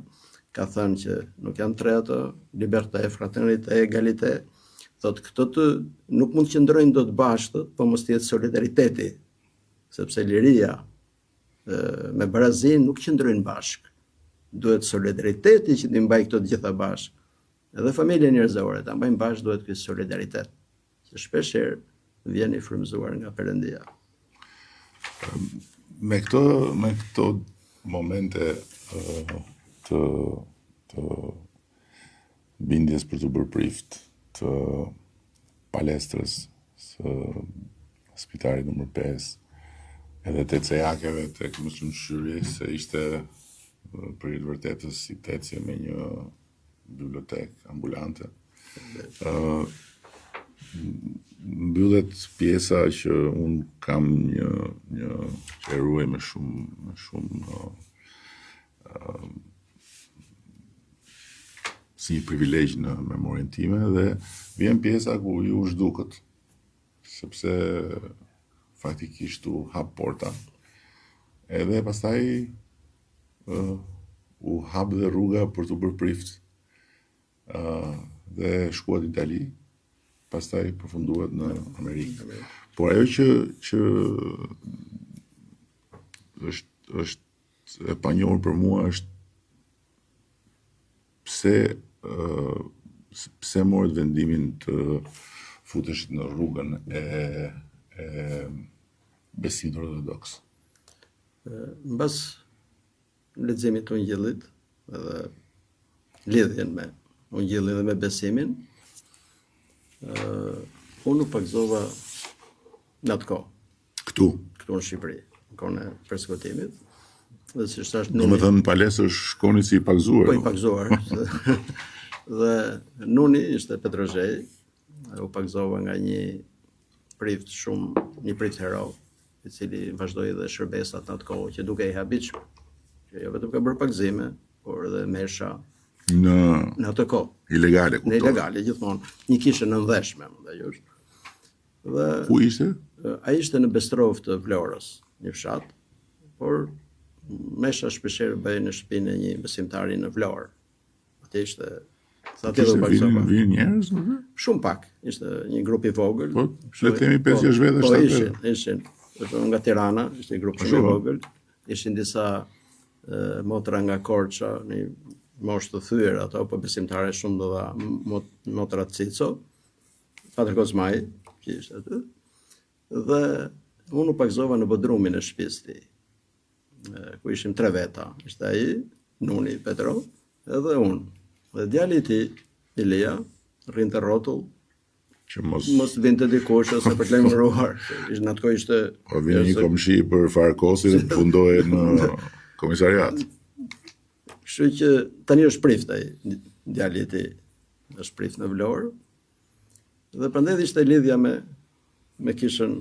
ka thënë që nuk janë 3 ato, liberté, fraternité, égalité. Thotë këto nuk mund të qëndrojnë dot bashkë, po mos të jetë solidariteti, sepse liria me barazin nuk qëndrojnë bashkë. Duhet solidariteti që t'i mbajë këto të gjitha bashkë. Edhe familja njerëzore ta mbajnë bashkë duhet ky solidaritet, që shpeshherë vjen i frymëzuar nga Perëndia. Me këto momente të bindjes për të bërë prift, të palestrës së spitalit nr. 5, edhe të cejakeve tek mësimshyri, se ishte për i të vërtetës si tecje me një bibliotekë ambulante. Mbyllet pjesa që unë kam një që e ruaj me shumë si një privilegj në memorien time, dhe vjen pjesa ku ju zhdukët, sepse faktikisht u hap porta, edhe pastaj u hap dhe rruga për të bërë prift, dhe shkuat në Itali, pastaj përfunduat në Amerikë. Por ajo që është e panjohur për mua është pse pse morët vendimin të futesh në rrugën e besimit ortodoks? Mbas leximit të Ungjillit edhe lidhjen me Ungjillin dhe me besimin, unë nuk pagzova në atë kohë, Këtu. këtu në Shqipëri, në kohën e persekutimit. Dhe si thash, Do me thënë në palesër shkoni si i pagzuar. po i pagzuar. Dhe nuni ishte Petrozhej, u pagzova nga një prift hero, i cili vazhdoi dhe shërbesat në atë kohë, që duke i habitshëm, që jo vetëm ka bërë pagzime, por edhe mesha në atë kohë. Ilegale, Në ilegale, gjithmonë, një kishë në ndheshme, dhe ku ishte? ai ishte në Bestrov të Vlorës, një fshat, por mesha shpeshherë bëhej në shtëpinë e një besimtari në Vlorë. Atë ishte aty do pagzova. Vinë njerëz? Shumë pak, ishte një grup i vogël. Po, le të themi 5-6 vete, 7 vete. Ishin nga Tirana, ishte një grup shumë i vogël. Ishin disa motra nga Korça, një moshë të thyer ato, po besimtare shumë do dha motra Cico, Patër Kozmaj, që ishte aty. Dhe unë u pagzova në bodrumin e shtëpisë tij, ku ishim 3 veta. Ishte ai, nuni Petrov, edhe unë. Dhe djali i tij, Ilia, rrinte rrotull Që mos vinte dikush ose për të lajmëruar. Ishte në atë kohë ishte po vjen një komshi për Farkosi dhe pundohet në komisariat. Kështu që tani është prift ai, djali i tij, është prift në Vlorë. Dhe prandaj ishte lidhja me kishën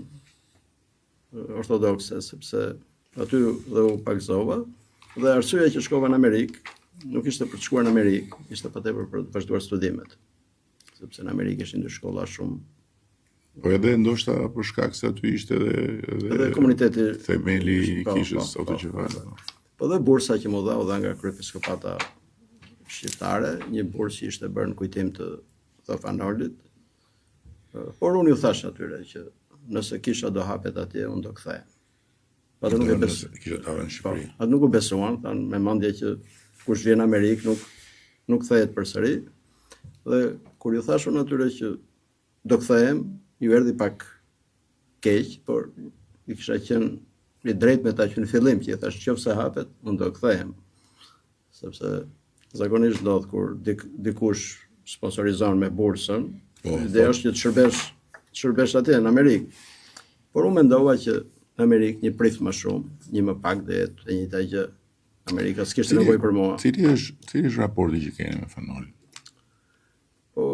ortodokse, sepse aty dhe u pagzova, dhe arsyeja që shkova në Amerikë nuk ishte për të shkuar në Amerikë, ishte patjetër për të vazhduar studimet. Sepse në Amerikë ishin 2 shkolla shumë. Po edhe ndoshta për shkak se aty ishte edhe komuniteti themeli i kishës autoqevare. Po dhe bursa që më dha nga kryepiskopata shqiptare, një bursë që ishte bërë në kujtim të Thofanolit. Por unë ju thash atyre që nëse kisha do hapet atje, unë do kthehem. Atë nuk e besuan në Shqipëri. Atë nuk u besuan, thanë me mendje që kush vjen në Amerikë nuk kthehet përsëri. Dhe kur ju thash unë atyre që do kthehem, ju erdhi pak keq, por i kisha qenë i drejt me ta që në fillim që i thash nëse hapet, unë do kthehem. Sepse zakonisht ndodh kur dikush sponsorizon me bursën, ideja është që të shërbesh atje në Amerikë. Por unë mendova që në Amerikë një prift më shumë, një më pak dhe jetë e njëjta gjë. Amerika s'kishte nevojë për mua. Cili është raporti që keni me Fanolin? Po,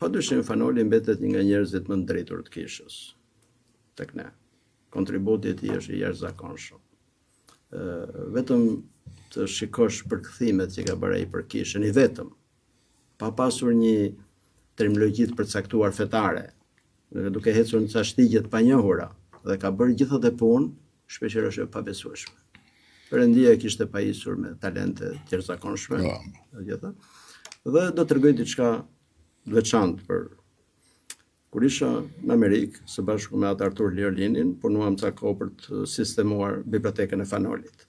padyshim Fanoli mbetet një nga njerëzit më drejtur të kishës tek ne. Kontributi i tij është i jashtëzakonshëm. Vetëm të shikosh përkthimet që ka bërë ai për kishën, i vetëm, pa pasur një terminologji të përcaktuar fetare, duke hecur në ca shtigje të panjohura, dhe ka bërë gjithë atë punë, shpeshherë është e pabesueshme. Perëndia e kishte pajisur me talente të jashtëzakonshme, dhe do t'rregoj diçka të veçantë për kur isha në Amerikë, së bashku me atë Artur Liolinin, punuam ca kohë për të sistemuar bibliotekën e Fanolit.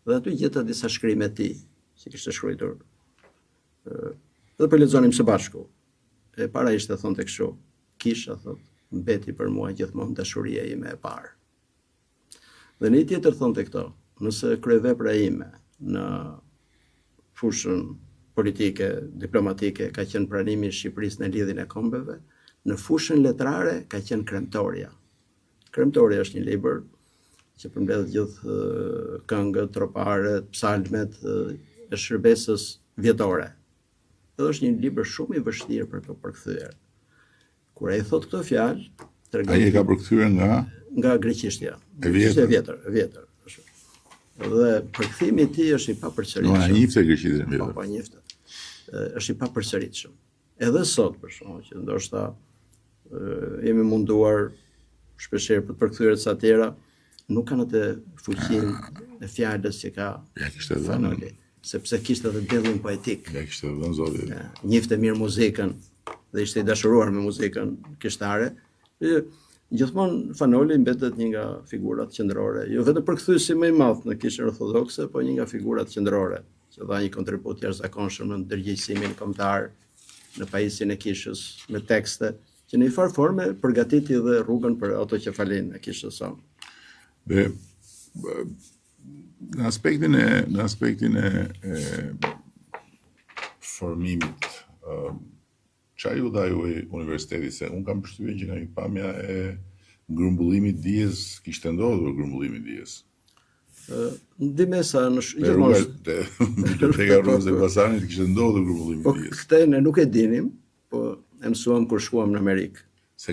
Dhe aty gjeta disa shkrime të tij, që kishte shkruar. Dhe po lexonim së bashku. E para ishte thonte kështu, kisha thot, mbeti për mua gjithmonë dashuria ime e parë. Dhe në një tjetër thonte këto, nëse kryevepra ime në fushën politike, diplomatike ka qenë pranimi i Shqipërisë në lidhjen e kombeve, në fushën letrare ka qenë Kremtoria. Kremtoria është një libër që përmbledh gjithë këngët, troparet, psalmet e shërbesës vjetore. Edhe është një libër shumë i vështirë për të përkthyer. Kur ai thot këto fjalë, tregon ai e ka përkthyer nga greqishtja. E vjetër. E vjetër. Dhe përkthimi i tij është i papërsëritshëm. Ai njifte greqishtën e vjetër. Po njifte. Është i papërsëritshëm. Edhe sot për shkak që ndoshta jemi munduar shpeshherë për të përkthyer ca tjera, nuk kanë atë fuqinë e fjalës që ka Fanoli, sepse kishte edhe dellin poetik. Ja kishte dhënë zoti. Njifte mirë muzikën dhe ishte i dashuruar me muzikën kishtare. Gjithmonë Fanoli mbetet një nga figurat qendrore, jo vetëm përkthyesi më i madh në kishën ortodokse, por një nga figurat qendrore, që dha një kontribut jashtëzakonshëm në ndërgjegjësimin kombëtar në pajisjen e kishës me tekste që në një farë forme përgatiti dhe rrugën për autokefalin e kishës sonë. Dhe në aspektin e formimit, qa ju dha ju e universiteti, se unë kam përshtypjen që nga një pamja e grumbullimit dijes, kishte ndodhur grumbullimit dijes. Ndimesa në Biblioteka Rrugës së Elbasanit kishte ndodhur grumbullimit dijes. Këtë ne nuk e dinim, po e mësuam kur shkuam në Amerikë. Se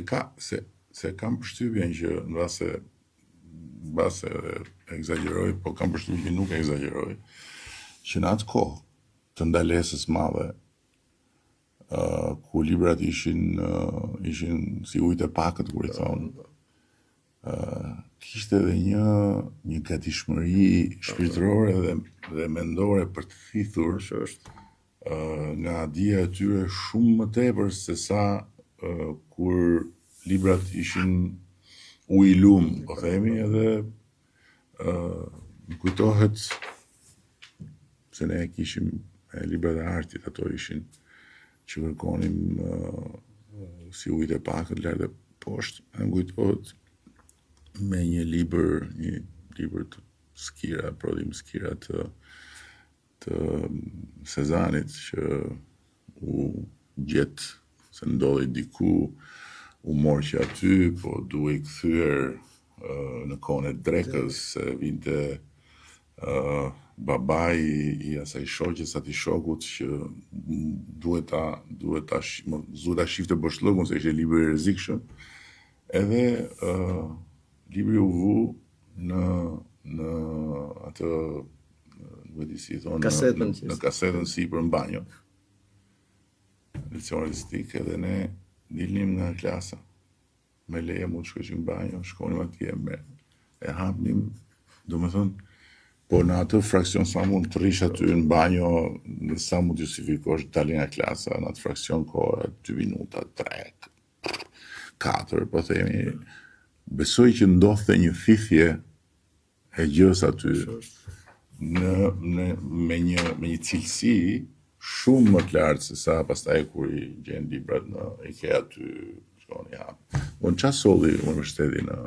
kam përshtypjen që në base egzageroj, po kam përshtypjen që nuk egzageroj, që në atë kohë të ndalesës madhe, ku librat ishin si ujtë e pakët, kur I thonë, kishte edhe një gatishmëri shpirtërore dhe mendore për të thithur nga dia e tyre shumë më tepër se sa kur librat ishin ujë I lum, po themi, edhe më kujtohet se ne kishim librat e artit, ato ishin që kërkonim si ujtë e pakët lart e poshtë. Më kujtohet me një libër të Skira, prodhim Skira të Sezanit, që u gjet se ndodhi diku, u morë që aty, po duhej kthyer në kohën e drekës, se vinte babai I asaj shoqes atij shokut që duhet ta shifte boshllëkun se ishte libër I rrezikshëm. Edhe libri u vu në atë, nuk e di si thonë, në kasetën sipër në banjo. Leksion artistik, edhe ne dilnim nga klasa. Me leje mund shkoqim në banjo, shkonim atje e hapnim, do me thonë, po në atë fraksion sa mund të rish aty në banjo, në sa mund të justifikosh dalin nga klasa, në atë fraksion kohë, 2 minuta, 3, 4, po themi, besoj që ndodhte një thithje e gjës aty me një cilësi shumë më të lartë se sa pastaj kur I gjen librat në IKEA aty shkon I hap. Unë çfarë solli universiteti në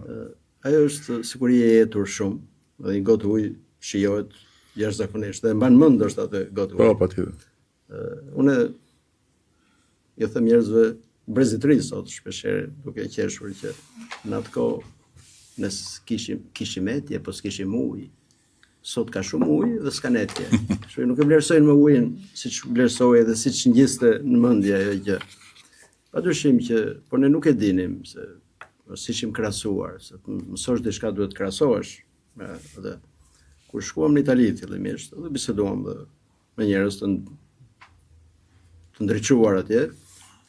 ajo është siguri e jetur shumë, dhe një gotë ujë shijohet jashtëzakonisht dhe mban mend është atë gotë ujë. Po, patjetër. Unë I them njerëzve brezitëri sot shpeshherë duke qeshur që në atë kohë ne kishim etje, po s'kishim ujë. Sot ka shumë ujë dhe s'kan etje. Kështu nuk e vlerësojnë më ujin siç vlerësoi dhe siç ngjiste në mendje ajo gjë. Padyshim që po ne nuk e dinim se si ishim krahasuar, se të mësosh diçka duhet të krahasohesh. Dhe kur shkuam në Itali fillimisht, dhe biseduam dhe me njerëz të ndriçuar atje,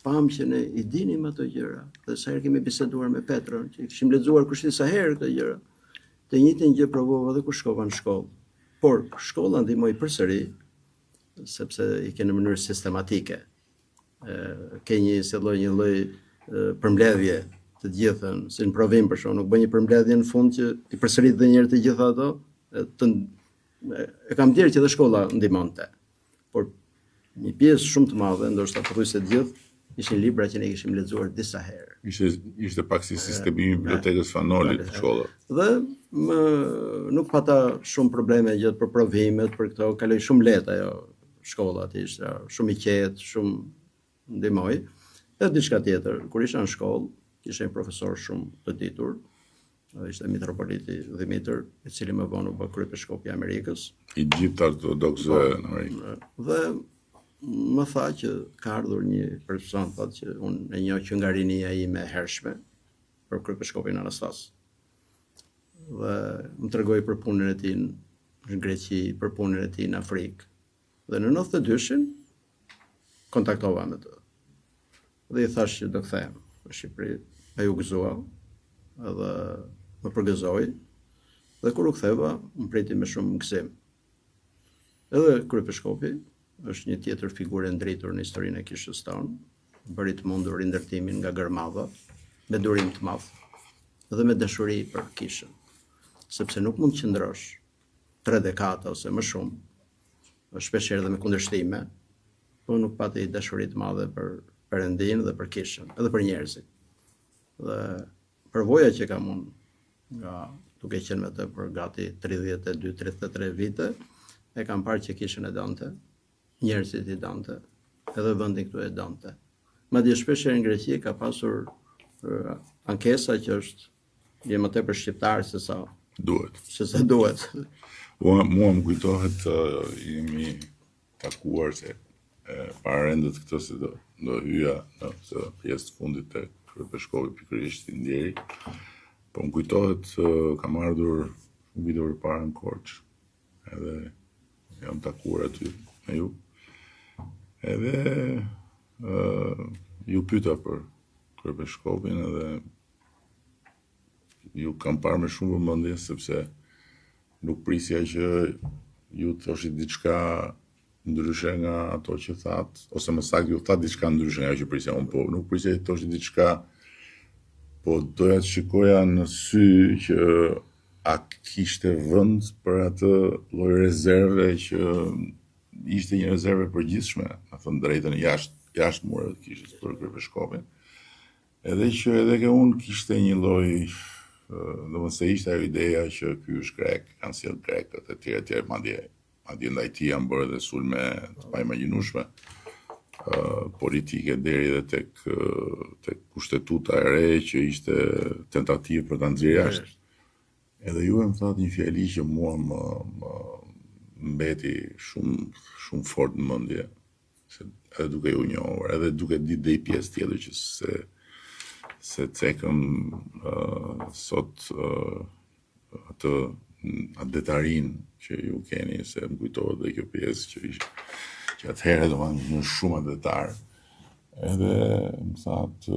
pam që ne I dinim ato gjëra. Dhe sa herë kemi biseduar me Petron, që kishim lexuar kush di sa herë këto gjëra. Të njëjtën gjë provova edhe kur shkova në shkollë. Por shkolla ndihmoi përsëri, sepse I ke në mënyrë sistematike. Ke një lloj përmbledhje të gjithën, si në provim për shkak, nuk bën një përmbledhje në fund që I përsërit edhe një herë të gjitha ato. E kam thënë që edhe shkolla ndihmonte. Por një pjesë shumë të madhe, ndoshta pothuajse të gjithë, ishin libra që ne kishim lexuar disa herë. Ishte pak si sistemi I bibliotekës Fanolit të shkollës. Dhe nuk pata shumë probleme gjatë për provimet, për këto kaloi shumë lehtë ajo shkolla aty, ishte shumë I qetë, shumë ndihmoi. Edhe diçka tjetër, kur isha në shkollë, kishte një profesor shumë të ditur, ishte mitropoliti Dimitër, I cili më vonë u bë kryepiskopi I Amerikës. I gjithë ortodoksëve në Amerikë. Dhe më tha që ka ardhur një person, thotë që unë e njoh që nga rinia ime e hershme për kryepiskopin Anastas. Dhe më tregoi për punën e tij në Greqi, për punën e tij në Afrikë. Dhe në 92-shin kontaktova me të. Dhe I thash që do kthehem në Shqipëri, ai u gëzua, edhe më përgëzoi. Dhe kur u ktheva, më priti me shumë gëzim. Edhe kryepiskopi është një tjetër figurë e ndritur në historinë e kishës tonë, bëri të mundur rindërtimin nga Gërmadha, me durim të madh dhe me dashuri për kishën, sepse nuk mund të qëndrosh 3 dekada ose më shumë, shpeshherë dhe me kundërshtime, po nuk pati dashuri të madhe për Perëndin dhe për kishën, edhe për njerëzit. Dhe përvoja që kam unë nga duke qenë me të për gati 32-33 vite, e kam parë që kishën e donte, njerëzit i donte, edhe vendin këtu e donte. Madje shpesh në Greqi ka pasur ankesa që është më tepër shqiptar se sa duhet. Mua më kujtohet jemi takuar se para rendet këtë se do hyja në pjesë të fundit të Kryepeshkovi pikërisht i Ndjeri. Po më kujtohet kam ardhur shumë vite përpara në Korçë. Edhe jam takuar aty me ju. Edhe ju pyeta për Kryepeshkovin edhe ju kam parë me shumë vëmendje sepse nuk prisja që ju thoshit diçka ndryshe nga ato që that, ose më saktë ju that diçka ndryshe nga ajo që prisja unë, po nuk prisja që thoshit diçka, po doja të shikoja në sy që a kishte vend për atë lloj rezerve që ishte një rezerve përgjithshme, me thënë drejtën jashtë mureve të kishës për Kryepeshkovin. Edhe që edhe ke unë kishte një lloj, domethënë se ishte ajo ideja që ky është grek, kanë sjell grekët e tjerë, madje ndaj tij janë bërë edhe sulme të paimagjinueshme politike deri edhe tek kushtetuta e re që ishte tentativë për ta nxjerrë jashtë. Edhe ju më thatë një fjali që mua më mbeti shumë fort në mendje, edhe duke u njohur, edhe duke ditë dhe i pjesë tjetër që se cekëm sot atë detarin që ju keni, se më kujtohet dhe kjo pjesë që atëherë do më një shumë detar. Edhe më thatë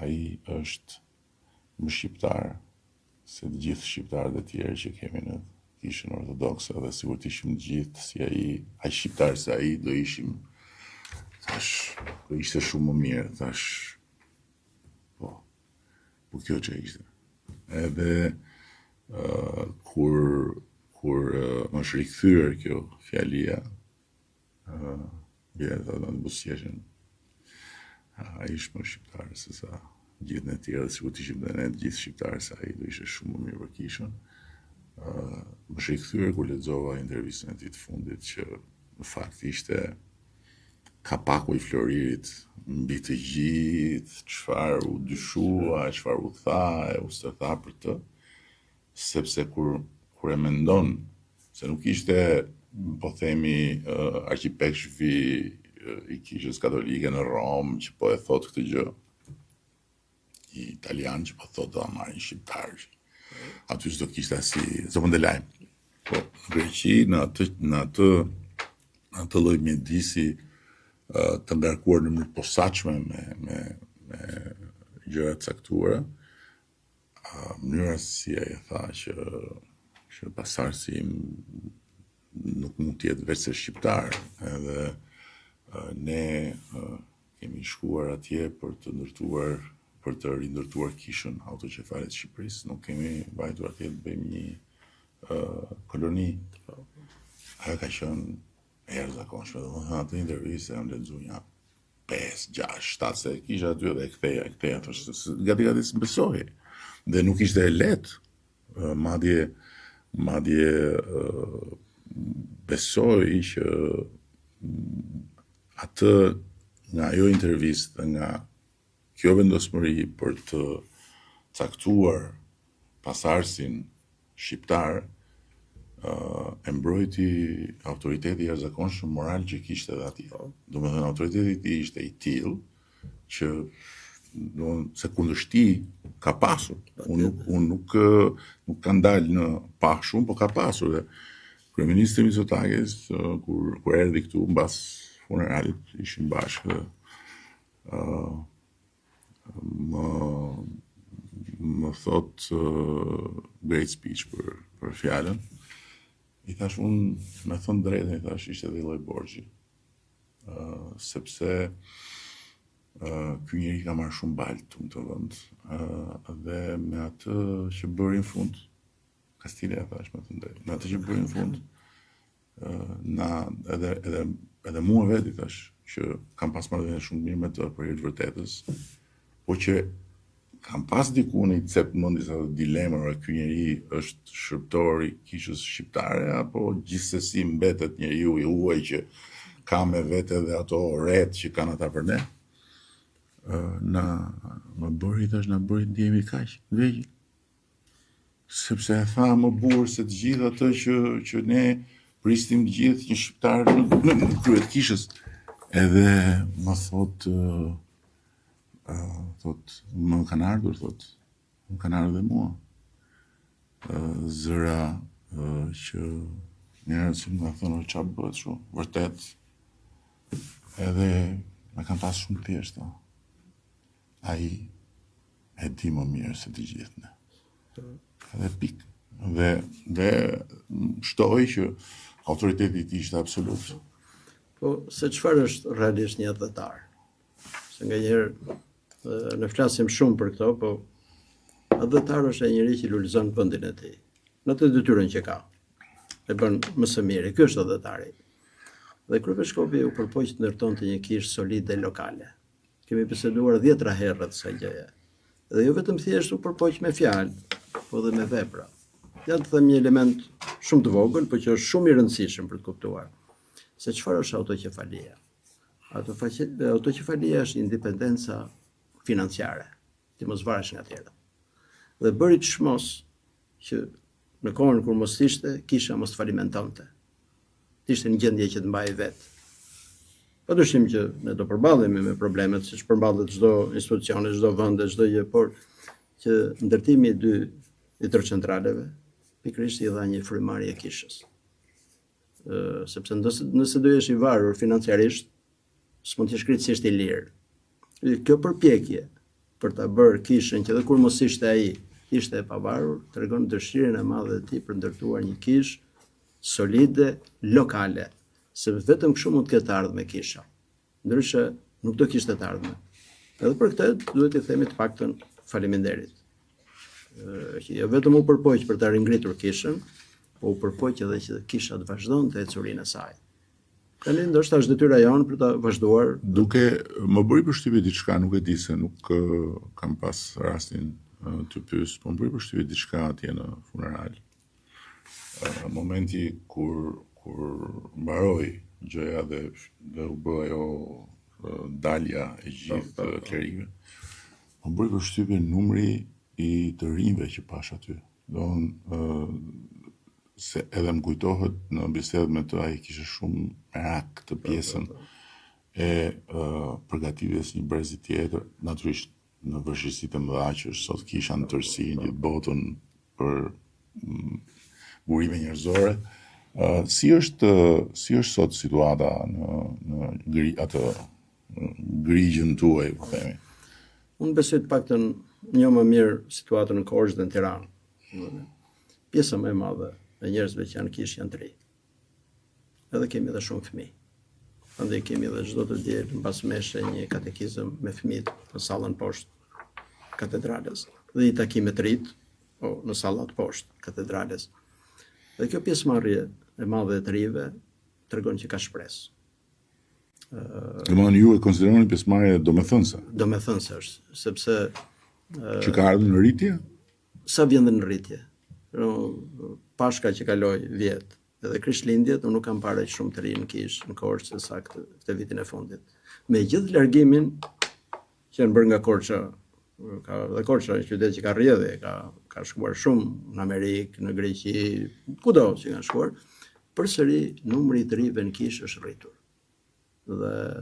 ai është më shqiptar se të gjithë shqiptarët e tjerë që kemi në kishën ortodokse, dhe sigur të ishim të gjithë si ai shqiptar se ai do ishim. Thash, do ishte shumë më mirë, thash, po kjo që ishte. Edhe kur më është rikthyer kjo fjalia, dhe në buzëqeshën, ai ishte më shqiptar se sa gjithë në tjerë, sikur të ishim dhe ne të gjithë shqiptarë, se ai do ishte shumë më mirë për kishën. Më është rikthyer kur lexova intervistën e tij të fundit që në fakt ishte kapaku i Floririt mbi të gjithë, çfarë u dyshua, çfarë u tha, u s'e tha për të, sepse kur e mendon, se nuk ishte, po themi, arkipekshefi i kishës katolike në Rom, që po e thot këtë gjë, i italian që po thot do marrin shqiptar. Aty s'do kishte s'do mund të lajm. Po në Greqi në atë lloj mjedisi të ngarkuar në mënyrë posaçme me gjëra të caktuara, mënyra si ai tha që pasardhësi im nuk mund të jetë vetë shqiptar, edhe ne kemi shkuar atje për të rindërtuar kishën autoqefalit të Shqipërisë, nuk kemi vajtur atje të bëjmë një koloni. Ajo ka qenë e jashtëzakonshme, domethënë atë intervistë jam lexuar një 5, 6, 7 se kisha aty dhe ktheja, gati s'mbesohej. Dhe nuk ishte e lehtë, madje besoj që atë nga ajo intervistë, nga kjo vendosmëri për të caktuar pasardhësin shqiptar, e mbrojti autoriteti jashtëzakonshëm moral që kishte edhe atje. Domethënë autoriteti i tij ishte i tillë që se kundërshti ka pasur. Unë nuk ka ndalë në pa shumë, po ka pasur. Dhe kryeministri Mitsotakis kur erdhi këtu mbas funeralit, ishim bashkë, më thot great speech për fjalën. I thash unë me thënë drejtën, i thash ishte dhe lloj borxhi. Sepse ky njeri ka marrë shumë baltë në të vend, dhe me atë që bëri në fund, Kastilia thash me thënë drejtën, me atë që bëri në fund, edhe mua veti tash që kam pas marrëdhënie shumë mirë me të për hir të vërtetës, po që kam pas diku në i cep mend disa dilemë, ky njeri është shërptor i kishës shqiptare apo gjithsesi mbetet njeriu i huaj që ka me vete edhe ato ret që kanë ata për ne. Më bëri ndjehemi kaq, veç. Sepse e tha më burr se të gjithë ato që ne pristim të gjithë një shqiptar në krye të kishës. Edhe më thot më kanë ardhur dhe mua zëra që njerëz që më thonë çfarë bëhet kështu, vërtet. Edhe më kanë pas shumë thjeshta. Ai e di më mirë se të gjithë ne. Edhe pik. Dhe shtoj që autoriteti i tij ishte absolut. Po, se çfarë është realisht një adhëtar? Se nganjëherë ne flasim shumë për këto, po adhëtar është ai njeriu që lulëzon vendin e tij. Në atë detyrën që ka. E bën më së miri. Ky është adhëtari. Dhe kryepeshkopi u përpoq të ndërtonte një kishë solide lokale. Kemi biseduar 10 herë rreth kësaj gjëje. Dhe jo vetëm thjesht u përpoq me fjalë, po dhe me vepra. Ja të them një element shumë të vogël, por që është shumë i rëndësishëm për të kuptuar se çfarë është autoqefalia. Autoqefalia është independenca financiare, ti mos varesh nga tjerët. Dhe bëri të shmos që në kohën kur mos ishte, kisha mos falimentonte. Ishte në gjendje që të mbajë vetë. Padyshim që ne do përballemi me problemet, siç përballet çdo institucion, çdo vend, çdo gjë, por që ndërtimi i 2 hidrocentraleve pikërisht i dha një frymarrje kishës. Sepse nëse do jesh i varur financiarisht, s'mund të jesh krejtësisht i lirë. Kjo përpjekje për ta bërë kishën që edhe kur mos ishte ai, ishte e pavarur, tregon dëshirën e madhe e tij për ndërtuar një kishë solide lokale. Se vetëm kështu mund të ketë ardhmë kisha. Ndryshe nuk do kishte të ardhmë. Edhe për këtë duhet i themi të paktën faleminderit. Që jo vetëm u përpoq për ta ringritur kishën, po u përpoq edhe që kisha të vazhdonte ecurinë e saj. Tani ndoshta është detyra jonë për ta vazhduar. Duke më bëri përshtypje diçka, nuk e di se nuk kam pas rastin të pyes, po më bëri përshtypje diçka atje në funeral. Momenti kur mbaroi gjëja dhe u bë ajo dalja e gjithë klerikëve, më bëri përshtypje numri i të rinjve që pash aty. Se edhe më kujtohet në bisedë me të, ai kishte shumë merak të pjesën e përgatitjes një brezi tjetër, natyrisht në vështirësitë e mëdha që është sot kisha në tërësi në gjithë botën për burime njerëzore. Si është sot situata në atë grigjën tuaj, po themi? Unë besoj të paktën njoh më mirë situatën në Korçë dhe në Tiranë. Pjesa më e madhe e njerëzve që janë kish janë të ri. Edhe kemi edhe shumë fëmijë. Prandaj kemi edhe çdo të diel mbas meshe një katekizëm me fëmijët në sallën poshtë katedrales dhe një takim me të rit në sallat poshtë katedrales. Dhe kjo pjesëmarrje e madhe e të rive tregon që ka shpresë. Domethënë ju e konsideroni pjesëmarrje domethënëse? Domethënëse është, sepse që ka ardhur në rritje? Sa vjen dhe në rritje. Pashka që kaloi vjet, edhe Krishtlindjet, unë nuk kam parë aq shumë të ri në kishë në Korçë sa këtë vitin e fundit. Me gjithë largimin që janë bërë nga Korça, dhe Korça është qytet që ka rrjedhje, ka shkuar shumë në Amerikë, në Greqi, kudo që kanë shkuar, përsëri numri i të rive në kishë është rritur.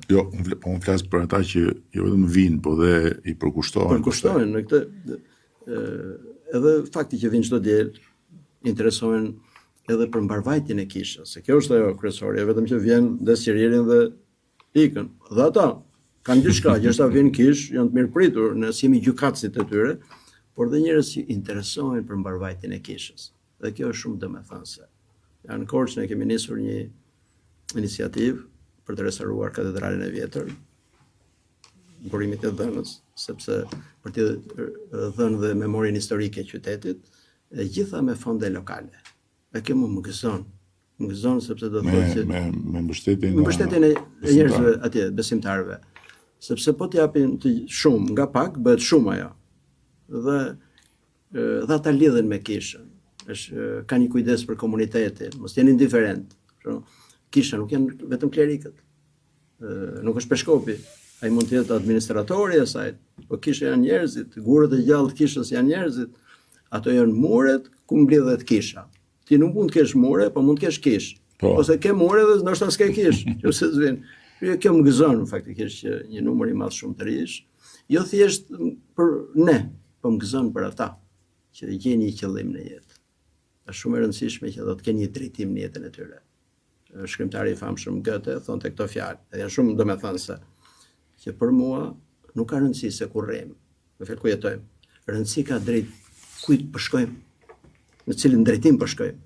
Jo, unë flas për ata që jo vetëm vinë, po dhe i përkushtohen. Përkushtohen në këtë. Edhe fakti që vinë çdo diel interesohen edhe për mbarvajtjen e kishës, se kjo është ajo kryesore, vetëm që vjen dhe siririn dhe ikën. Dhe ata kanë diçka që është ta vinë kish, janë të mirë pritur, ne jemi gjykatësit e tyre, por dhe njerëz që interesohen për mbarvajtjen e kishës. Dhe kjo është shumë domethënëse. Në Korçë ne kemi nisur një iniciativë për të restauruar katedralen e vjetër, burimit e dhënës, sepse për të dhënë dhe memorien historike e qytetit, e gjitha me fonde lokale. Dhe kjo më gëzon, Më gëzon sepse do thotë që me mbështetjen e njerëzve atje, besimtarëve. Sepse po t'japin të shumë nga pak, bëhet shumë ajo. Dhe ata lidhen me kishën. Ka një kujdes për komunitetin, mos jenë indiferent. Kisha nuk janë vetëm klerikët. Nuk është peshkopi. Ai mund të jetë administratori e saj, po kisha janë njerëzit, gurët e gjallë të kishës janë njerëzit. Ato janë muret ku mblidhet kisha. Ti nuk mund të kesh mure, po mund të kesh kish. Ose ke mure dhe ndoshta s'ke kish. Nëse zvin. Kjo më gëzon faktikisht që një numër i madh shumë të rish, jo thjesht për ne, po më gëzon për ata që gjejnë një qëllim në jetë. Është shumë e rëndësishme që do të kenë një drejtim në jetën e tyre. Shkrimtari i famshëm Goethe thonte këto fjalë, dhe janë shumë domethënëse, që për mua nuk ka rëndësi se ku rrim, me fjalë ku jetojmë. Rëndësi ka drejt kujt po shkojmë, në cilin drejtim po shkojmë.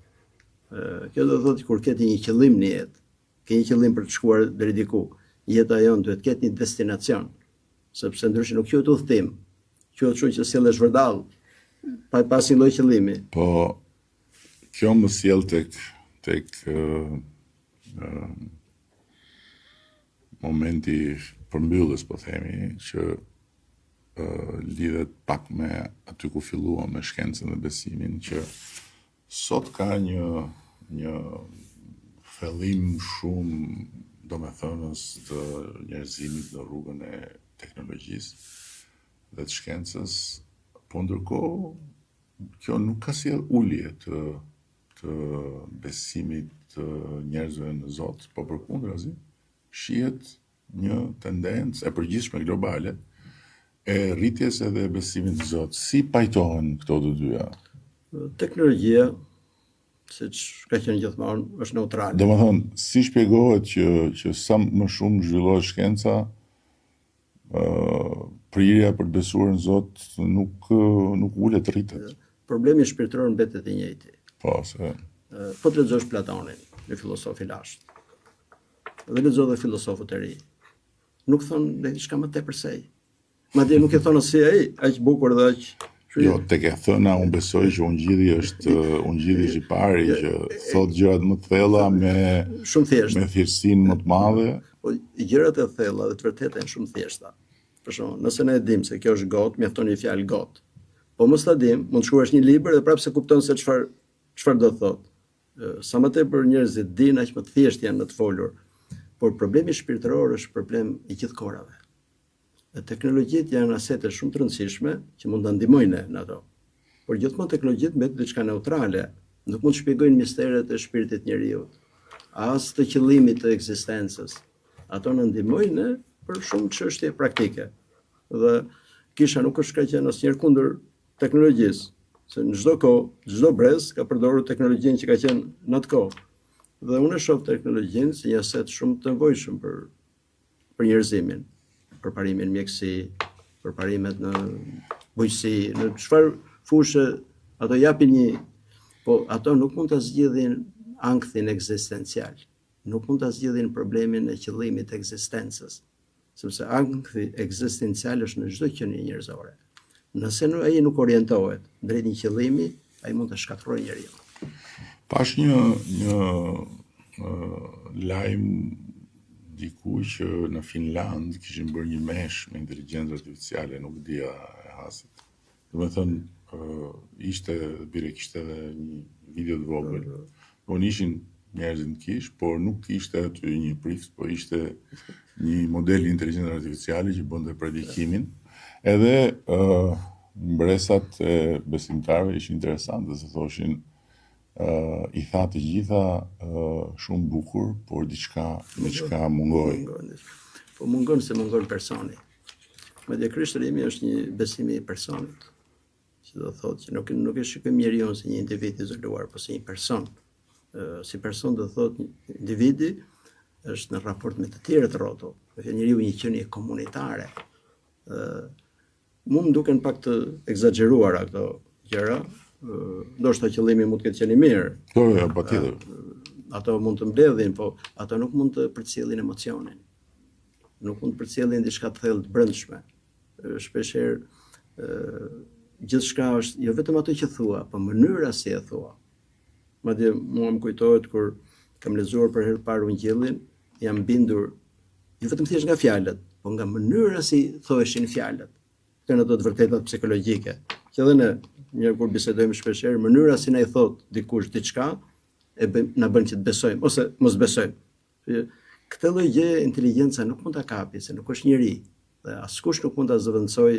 Kjo do thotë kur ke një qëllim në jetë, ke një qëllim për të shkuar deri diku, jeta jonë duhet ketë një destinacion, sepse ndryshe nuk quhet udhtim, quhet kështu që sjellesh vërdall, pas një lloj qëllimi. Po kjo më sjell tek momenti përmbyllës, po themi, që lidhet pak me aty ku filluam me shkencën dhe besimin, që sot ka një thellim shumë domethënës të njerëzimit në rrugën e teknologjisë dhe të shkencës, po ndërkohë kjo nuk ka sjell ulje të besimit të njerëzve në Zot, po përkundrazi shihet një tendencë e përgjithshme globale e rritjes edhe e besimit në Zot. Si pajtohen këto të dyja? Teknologjia, siç ka qenë gjithmonë, është neutrale. Domethënë, si shpjegohet që sa më shumë zhvillohet shkenca, prirja për të besuar në Zot nuk ulet, rritet. Problemi shpirtëror mbetet i njëjti. Po të lexosh Platonin, një filosof i lashtë, dhe lexo dhe filosofët e ri, nuk thonë dhe diçka më tepër se ai. Madje nuk e thonë si ai, aq bukur dhe aq. Jo, tek e thëna, unë besoj që Ungjilli i pari që thot gjërat më të thella me shumë thjesht, me thjeshtësinë më të madhe. Po gjërat e thella dhe të vërteta janë shumë thjeshta. Për shembull, nëse ne e dimë se kjo është got, mjafton një fjalë got. Po mos ta dim, mund të shkruash një libër dhe prapë se kupton se çfarë do të thotë. Sa më tepër njerëzit dinë, aq më të thjeshtë janë në të folur. Por problemi shpirtëror është problem i gjithë kohërave. Teknologjitë janë asete shumë të rëndësishme që mund ta ndihmojnë në ato. Por gjithmonë teknologjitë mbeten diçka neutrale, nuk mund të shpjegojnë misteret e shpirtit të njeriu, as të qëllimit të ekzistencës. Ato na ndihmojnë për shumë çështje praktike. Dhe kisha nuk është ka qenë asnjëherë kundër teknologjisë, se në çdo kohë, çdo brez ka përdorur teknologjinë që ka qenë në atë kohë. Dhe unë e shoh teknologjinë si një aset shumë të nevojshëm për njerëzimin, për parimin mjekësi, për parimet në bujqësi, në çfarë fushë ato japin po ato nuk mund ta zgjidhin ankthin ekzistencial. Nuk mund ta zgjidhin problemin e qëllimit të ekzistencës, sepse ankthi ekzistencial është në çdo qenie njerëzore. Nëse ai nuk orientohet drejt një qëllimi, ai mund të shkatërrojë njeriu. Pash një lajm diku që në Finland kishin bërë një meshë me inteligjencë artificiale, nuk dia e hasit. Domethënë, kishte edhe një video të vogël. Po ishin njerëz në kish, por nuk kishte aty një prift, po ishte një model i inteligjencës artificiale që bënte predikimin. Edhe mbresat e besimtarëve ishin interesante, se thoshin i tha të gjitha shumë bukur, por diçka mungoi. Po mungon se mungon personi. Madje krishterimi është një besimi i personit, që do thotë që nuk e shikojmë njeriu si një individ izoluar, por si një person. Si person do thotë individi është në raport me të tjerët rrotull. Njeriu një qenie komunitare. Mund duken pak të egzageruara këto gjëra, ndoshta qëllimi mund të ketë qenë i mirë. Po, patjetër. Ato mund të mbledhin, po ato nuk mund të përcjellin emocionin. Nuk mund të përcjellin diçka të thellë të brendshme. Shpeshherë gjithçka është jo vetëm ato që thua, po mënyra si e thua. Madje mua më kujtohet kur kam lexuar për herë të parë Ungjillin, jam bindur jo vetëm thjesht nga fjalët, po nga mënyra si thoheshin fjalët. Kanë ato të vërtetat psikologjike. Që edhe ne kur bisedojmë shpeshherë, mënyra si na i thot dikush diçka na bën që të besojmë ose mos besojmë. Këtë lloj gjë inteligjenca nuk mund ta kapi, se nuk është njeri. Dhe askush nuk mund ta zëvendësoj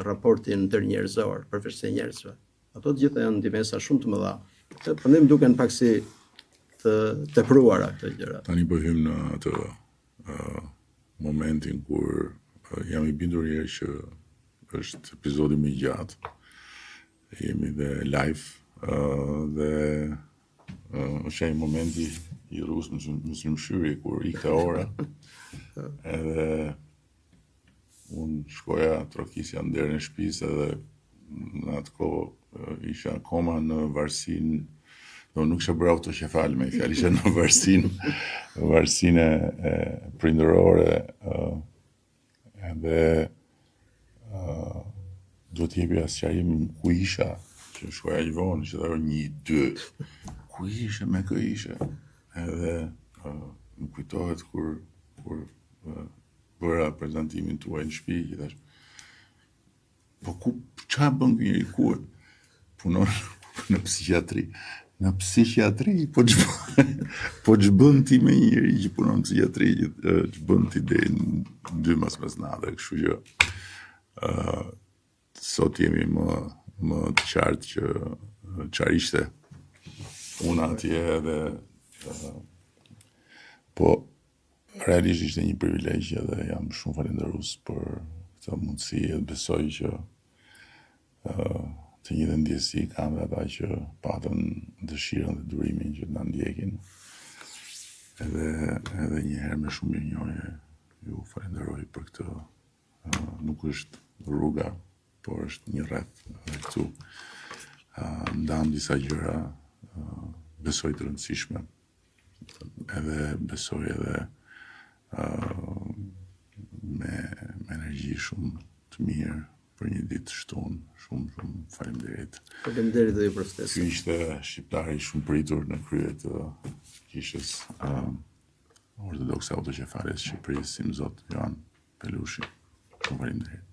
raportin ndërnjerëzor përveç se njerëzve. Ato të gjitha janë ndimesa shumë të mëdha. Prandaj më duken pak si të tepruara këto gjëra. Tani po hym në atë momentin kur jam i bindur që është epizodi më i gjatë. Jemi dhe live dhe është ai momenti i rrugës Myslimshyri kur ikte ora. Edhe unë shkoja trokisja në derën e shtëpisë edhe në atë kohë isha akoma në varësinë, nuk isha bërë autoqefal me fjalë, isha në varësinë e prindërore edhe duhet t'jepi sqarim ku isha, që shkoja i vonë, që dhe 1, 2, ku ishe, me kë ishe. Edhe më kujtohet kur bëra prezantimin tuaj në shtëpi, që thash, po ç'a bën ky njeri, ku punon në psikiatri? Në psikiatri, po ç'bën ti me një njeri që punon në psikiatri, ç'bën ti deri në 2 mes natë, kështu që sot jemi më të qartë që çfarë ishte unë atje edhe po realisht ishte një privilegj dhe jam shumë falendërues për këtë mundësi dhe besoj që të njëjtën ndjesi kanë dhe ata që patën dëshirën dhe durimin që na ndjekin. Edhe një herë me shumë mirënjohje ju falenderoj për këtë. Nuk është rruga, por është një rreth dhe këtu ndam disa gjëra besoj të rëndësishme. Edhe besoj edhe me energji shumë të mirë për një ditë shtunë. Shumë faleminderit. Faleminderit dhe ju për ftesën. Ky ishte shqiptari shumë pritur në krye të kishës ortodokse autoqefales Shqipërisë, si më zot Johan Pelushi. Shumë faleminderit.